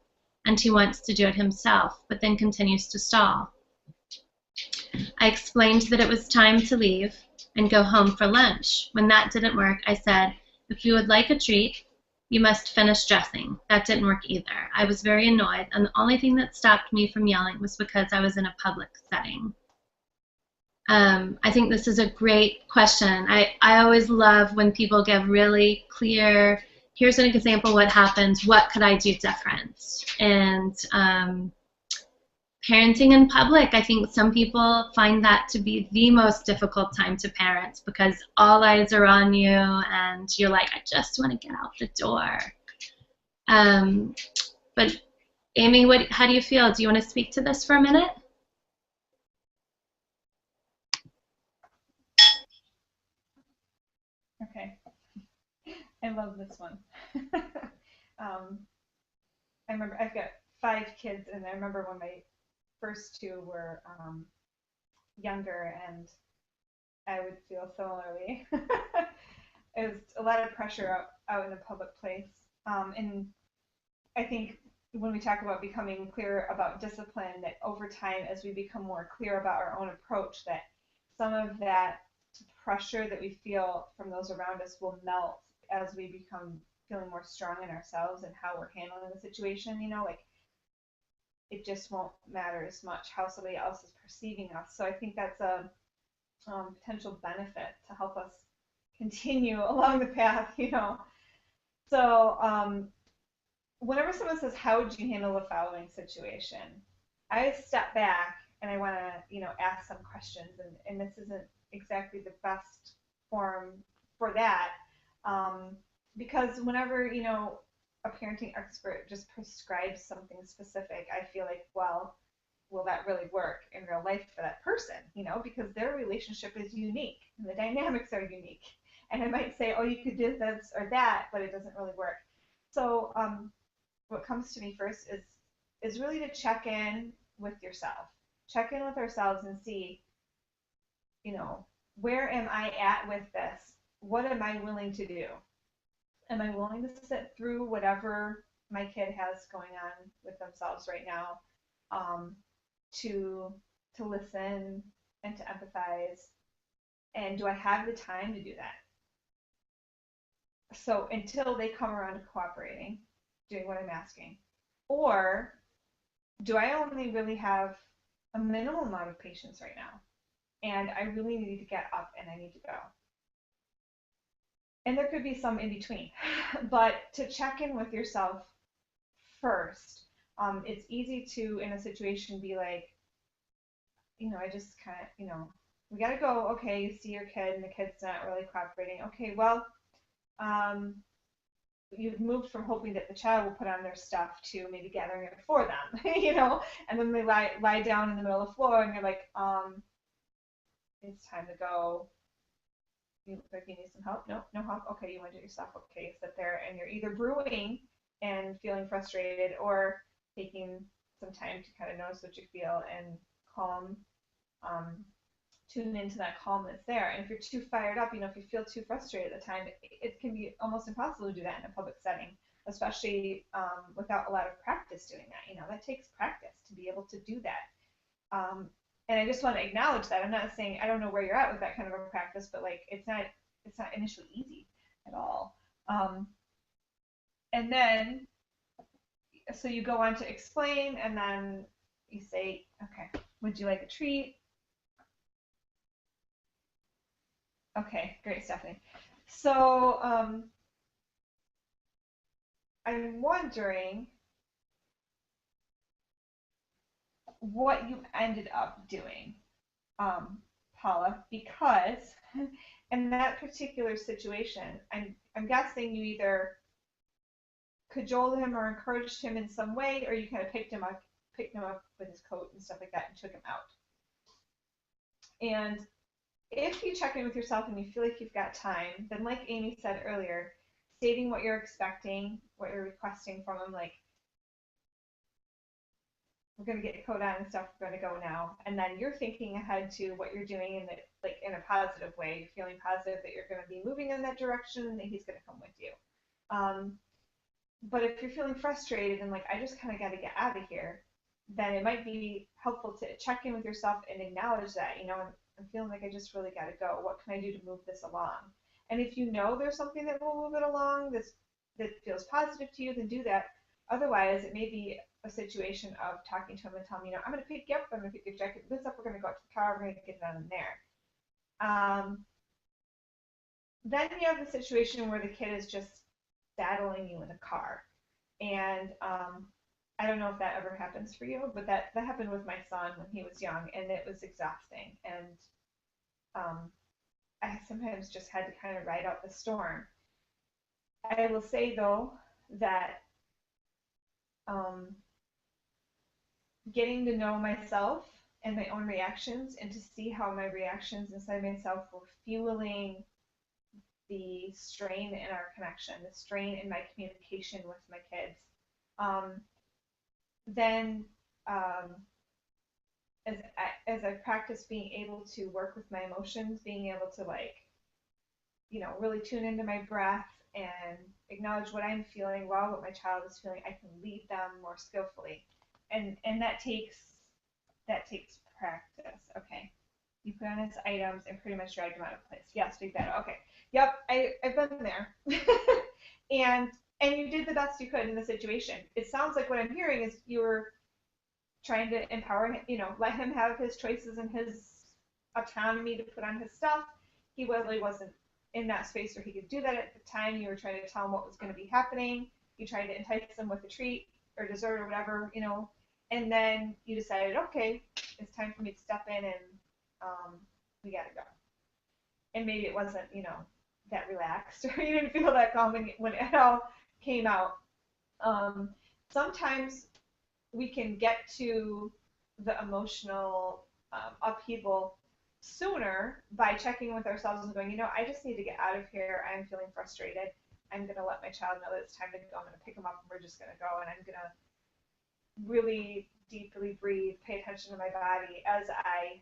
and he wants to do it himself, but then continues to stall. I explained that it was time to leave and go home for lunch. When that didn't work, I said, if you would like a treat, you must finish dressing. That didn't work either. I was very annoyed, and the only thing that stopped me from yelling was because I was in a public setting. I think this is a great question. I always love when people give really clear, here's an example what happens, what could I do different? And parenting in public, I think some people find that to be the most difficult time to parent because all eyes are on you and you're like, I just want to get out the door. But Amy, how do you feel? Do you want to speak to this for a minute? Okay. I love this one. I remember I've got 5 kids, and I remember when my first 2 were younger, and I would feel similarly. It was a lot of pressure out in a public place. And I think when we talk about becoming clear about discipline, that over time, as we become more clear about our own approach, that some of that pressure that we feel from those around us will melt as we become feeling more strong in ourselves and how we're handling the situation. Like it just won't matter as much how somebody else is perceiving us. So I think that's a potential benefit to help us continue along the path. So whenever someone says, how would you handle the following situation? I step back and I want to, ask some questions. And this isn't exactly the best form for that. Because whenever, a parenting expert just prescribes something specific, I feel like, well, will that really work in real life for that person? Because their relationship is unique and the dynamics are unique. And I might say, oh, you could do this or that, but it doesn't really work. So what comes to me first is really to check in with yourself. Check in with ourselves and see, where am I at with this? What am I willing to do? Am I willing to sit through whatever my kid has going on with themselves right now, to listen and to empathize? And do I have the time to do that? So until they come around to cooperating, doing what I'm asking, or do I only really have a minimal amount of patience right now, and I really need to get up and I need to go? And there could be some in between, but to check in with yourself first. It's easy to, in a situation, be like, I just kind of, we got to go. Okay, you see your kid and the kid's not really cooperating. Okay, well, you've moved from hoping that the child will put on their stuff to maybe gathering it for them, and then they lie down in the middle of the floor and you're like, it's time to go. You look like you need some help. No, no help. Okay, you want to do your stuff. Okay, you sit there and you're either brewing and feeling frustrated or taking some time to kind of notice what you feel and calm, tune into that calm that's there. And if you're too fired up, if you feel too frustrated at the time, it can be almost impossible to do that in a public setting, especially without a lot of practice doing that. That takes practice to be able to do that. And I just want to acknowledge that. I'm not saying I don't know where you're at with that kind of a practice, but like it's not initially easy at all. And then so you go on to explain, and then you say, okay, would you like a treat? Okay, great, Stephanie. So I'm wondering what you ended up doing, Paula, because in that particular situation, I'm guessing you either cajoled him or encouraged him in some way, or you kind of picked him up with his coat and stuff like that and took him out. And if you check in with yourself and you feel like you've got time, then like Amy said earlier, stating what you're expecting, what you're requesting from him, like we're going to get your coat on and stuff, we're going to go now. And then you're thinking ahead to what you're doing in the, like in a positive way. You're feeling positive that you're going to be moving in that direction and that he's going to come with you. Um, but if you're feeling frustrated and like, I just kind of got to get out of here, then it might be helpful to check in with yourself and acknowledge that, I'm feeling like I just really got to go. What can I do to move this along? And if you know there's something that will move it along that feels positive to you, then do that. Otherwise, it may be a situation of talking to him and telling him, I'm going to pick you up, I'm going to pick your jacket, this up, we're going to go out to the car, we're going to get it on in there. Then you have the situation where the kid is just saddling you in the car. And I don't know if that ever happens for you, but that happened with my son when he was young, and it was exhausting. And I sometimes just had to kind of ride out the storm. I will say, though, that um, getting to know myself and my own reactions and to see how my reactions inside myself were fueling the strain in our connection, the strain in my communication with my kids. Then as I practice being able to work with my emotions, being able to really tune into my breath and acknowledge what I'm feeling while what my child is feeling, I can lead them more skillfully. And that takes practice. Okay. You put on his items and pretty much dragged him out of place. Yes, big bad. Okay. Yep, I've been there. and you did the best you could in the situation. It sounds like what I'm hearing is you were trying to empower him, let him have his choices and his autonomy to put on his stuff. He really wasn't in that space where he could do that at the time. You were trying to tell him what was going to be happening. You tried to entice him with a treat or dessert or whatever, and then you decided, okay, it's time for me to step in and we got to go. And maybe it wasn't, that relaxed or you didn't feel that calm when it all came out. Sometimes we can get to the emotional upheaval sooner by checking with ourselves and going, I just need to get out of here. I'm feeling frustrated. I'm going to let my child know that it's time to go. I'm going to pick him up and we're just going to go. And I'm going to really deeply breathe, pay attention to my body as I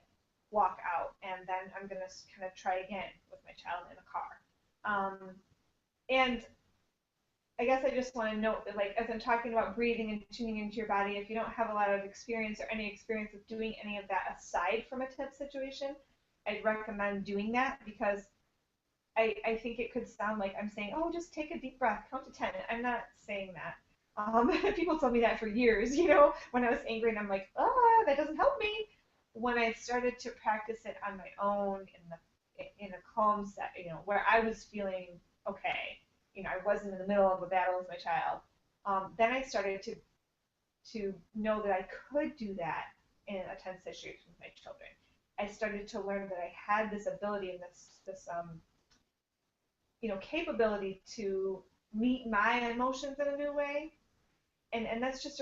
walk out. And then I'm going to kind of try again with my child in the car. And I guess I just want to note that, as I'm talking about breathing and tuning into your body, if you don't have a lot of experience or any experience of doing any of that aside from a tip situation, I'd recommend doing that because I think it could sound like I'm saying, oh, just take a deep breath, count to 10. I'm not saying that. People told me that for years, when I was angry, and I'm like, that doesn't help me. When I started to practice it on my own in a calm set, where I was feeling okay, I wasn't in the middle of a battle with my child. Then I started to know that I could do that in a tense situation with my children. I started to learn that I had this ability and this capability to meet my emotions in a new way, and that's just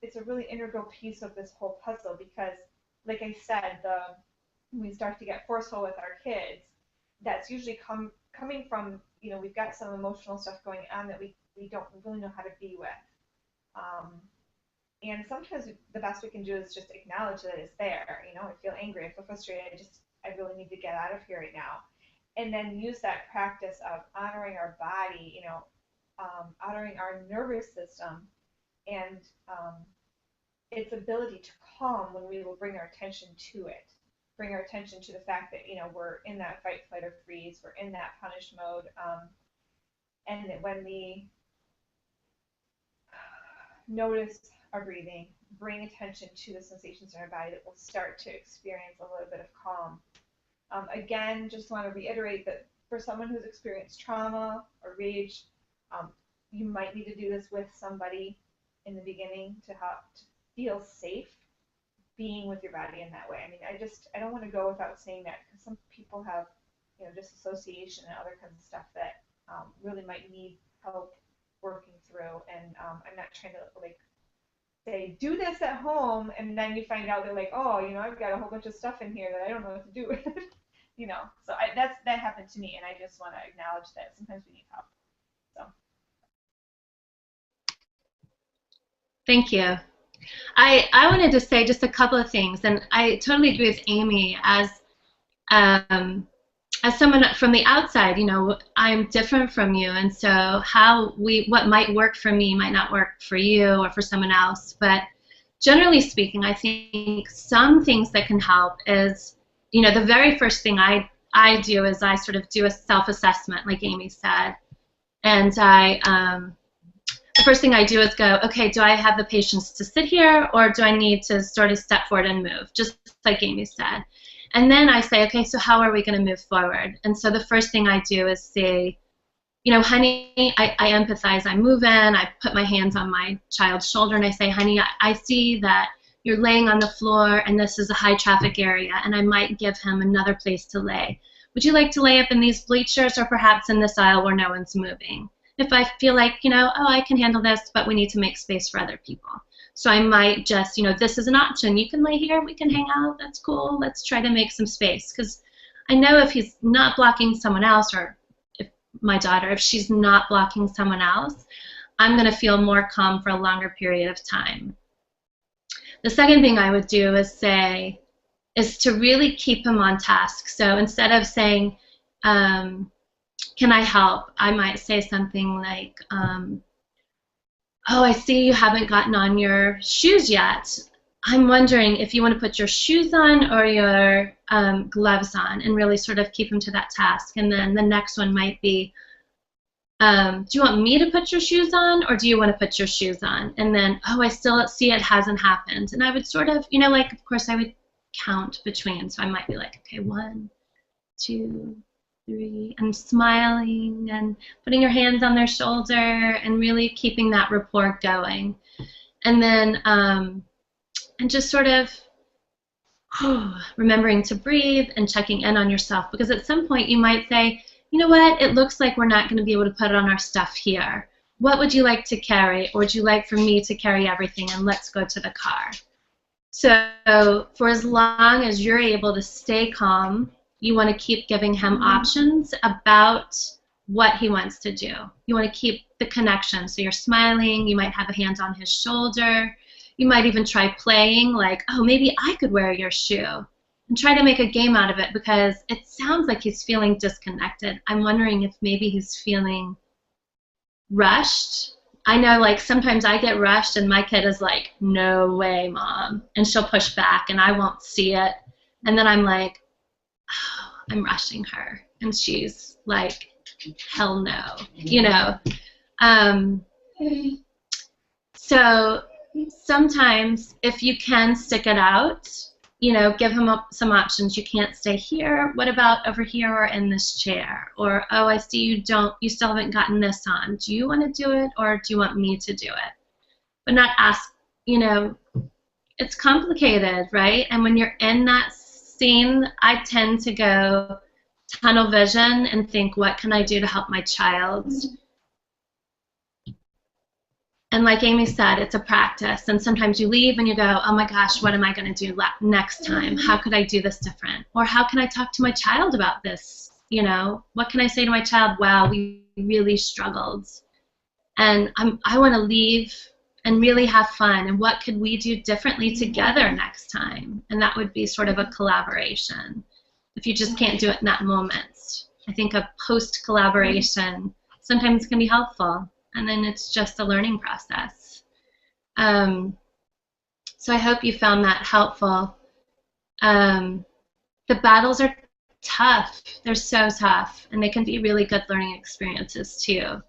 it's a really integral piece of this whole puzzle because, like I said, when we start to get forceful with our kids, that's usually coming from, we've got some emotional stuff going on that we don't really know how to be with. And sometimes the best we can do is just acknowledge that it's there. I feel angry, I feel frustrated, I really need to get out of here right now. And then use that practice of honoring our body, honoring our nervous system and its ability to calm when we will bring our attention to it. Bring our attention to the fact that, we're in that fight, flight, or freeze, we're in that punish mode, and that when we notice our breathing, bring attention to the sensations in our body, that we'll start to experience a little bit of calm. Again, just want to reiterate that for someone who's experienced trauma or rage, you might need to do this with somebody in the beginning to feel safe being with your body in that way. I mean, I don't want to go without saying that because some people have, disassociation and other kinds of stuff that really might need help working through. And I'm not trying to say do this at home, and then you find out they're like, oh, I've got a whole bunch of stuff in here that I don't know what to do with. So that happened to me, and I just want to acknowledge that sometimes we need help. So. Thank you. I wanted to say just a couple of things, and I totally agree with Amy um, as someone from the outside. I'm different from you, and so what might work for me might not work for you or for someone else. But generally speaking, I think some things that can help is, the very first thing I do is I sort of do a self-assessment, like Amy said, and the first thing I do is go, okay, do I have the patience to sit here, or do I need to sort of step forward and move, just like Amy said. And then I say, okay, so how are we going to move forward? And so the first thing I do is say, honey, I empathize. I move in, I put my hands on my child's shoulder, and I say, honey, I see that you're laying on the floor, and this is a high traffic area, and I might give him another place to lay. Would you like to lay up in these bleachers, or perhaps in this aisle where no one's moving? If I feel like, I can handle this, but we need to make space for other people. So I might just, this is an option. You can lay here, we can hang out, that's cool. Let's try to make some space. Because I know if he's not blocking someone else, or if my daughter, if she's not blocking someone else, I'm going to feel more calm for a longer period of time. The second thing I would do is to really keep him on task. So instead of saying, can I help? I might say something like, oh, I see you haven't gotten on your shoes yet. I'm wondering if you want to put your shoes on or your gloves on, and really sort of keep him to that task. And then the next one might be, do you want me to put your shoes on, or do you want to put your shoes on? And then, oh, I still see it hasn't happened. And I would sort of, of course I would count between. So I might be like, okay, 1, 2, 3, and smiling and putting your hands on their shoulder and really keeping that rapport going. And then, and just sort of remembering to breathe and checking in on yourself, because at some point you might say, you know what, it looks like we're not going to be able to put on our stuff here. What would you like to carry? Or would you like for me to carry everything, and let's go to the car? So for as long as you're able to stay calm, you want to keep giving him options about what he wants to do. You want to keep the connection. So you're smiling, you might have a hand on his shoulder. You might even try playing, like, oh, maybe I could wear your shoe. And try to make a game out of it, because it sounds like he's feeling disconnected. I'm wondering if maybe he's feeling rushed. I know, like, sometimes I get rushed and my kid is like, no way, Mom. And she'll push back and I won't see it. And then I'm like, oh, I'm rushing her. And she's like, hell no, So sometimes if you can stick it out, give him some options. You can't stay here. What about over here or in this chair? Or, oh, I see you still haven't gotten this on. Do you want to do it, or do you want me to do it? But not ask, it's complicated, right? And when you're in that scene, I tend to go tunnel vision and think, what can I do to help my child? And like Amy said, it's a practice. And sometimes you leave and you go, oh my gosh, what am I going to do next time? How could I do this different? Or how can I talk to my child about this? What can I say to my child? Wow, we really struggled. And I want to leave and really have fun. And what could we do differently together next time? And that would be sort of a collaboration. If you just can't do it in that moment, I think a post-collaboration sometimes can be helpful. And then it's just a learning process. So I hope you found that helpful. The battles are tough. They're so tough. And they can be really good learning experiences too.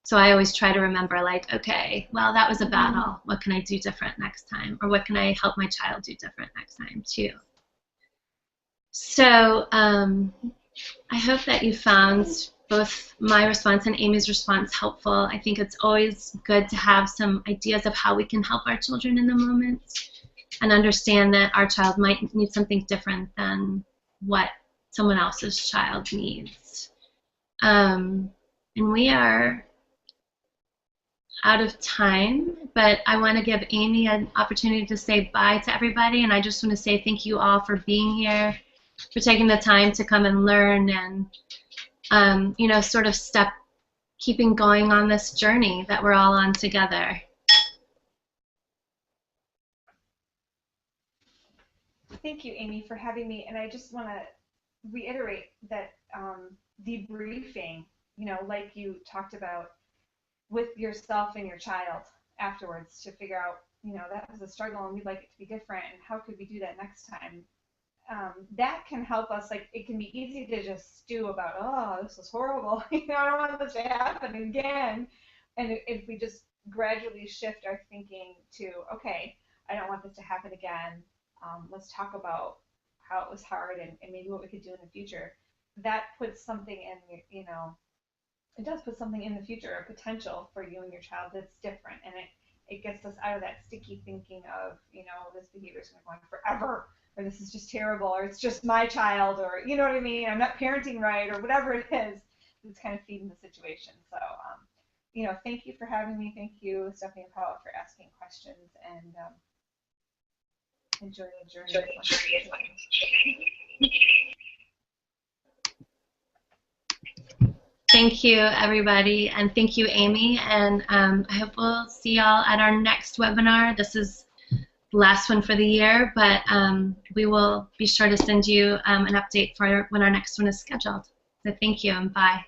So I always try to remember, like, okay, well, that was a battle. What can I do different next time? Or what can I help my child do different next time too? So I hope that you found both my response and Amy's response helpful. I think it's always good to have some ideas of how we can help our children in the moment, and understand that our child might need something different than what someone else's child needs. And we are out of time, but I want to give Amy an opportunity to say bye to everybody, and I just want to say thank you all for being here, for taking the time to come and learn, and sort of keeping going on this journey that we're all on together. Thank you, Amy, for having me. And I just want to reiterate that debriefing, like you talked about with yourself and your child afterwards to figure out, that was a struggle and we'd like it to be different and how could we do that next time? That can help us. Like, it can be easy to just stew about, oh, this is horrible. I don't want this to happen again. And if we just gradually shift our thinking to, okay, I don't want this to happen again. Let's talk about how it was hard and maybe what we could do in the future. That puts something in, it does put something in the future, a potential for you and your child that's different. And it gets us out of that sticky thinking of, this behavior is going to go on forever, or this is just terrible, or it's just my child, or you know what I mean, I'm not parenting right, or whatever it is that's kind of feeding the situation. So, thank you for having me. Thank you, Stephanie and Paula, for asking questions, and enjoy the journey as much as you can. Thank you, everybody, and thank you, Amy. And I hope we'll see y'all at our next webinar. This is the last one for the year, but we will be sure to send you an update for when our next one is scheduled. So thank you, and bye.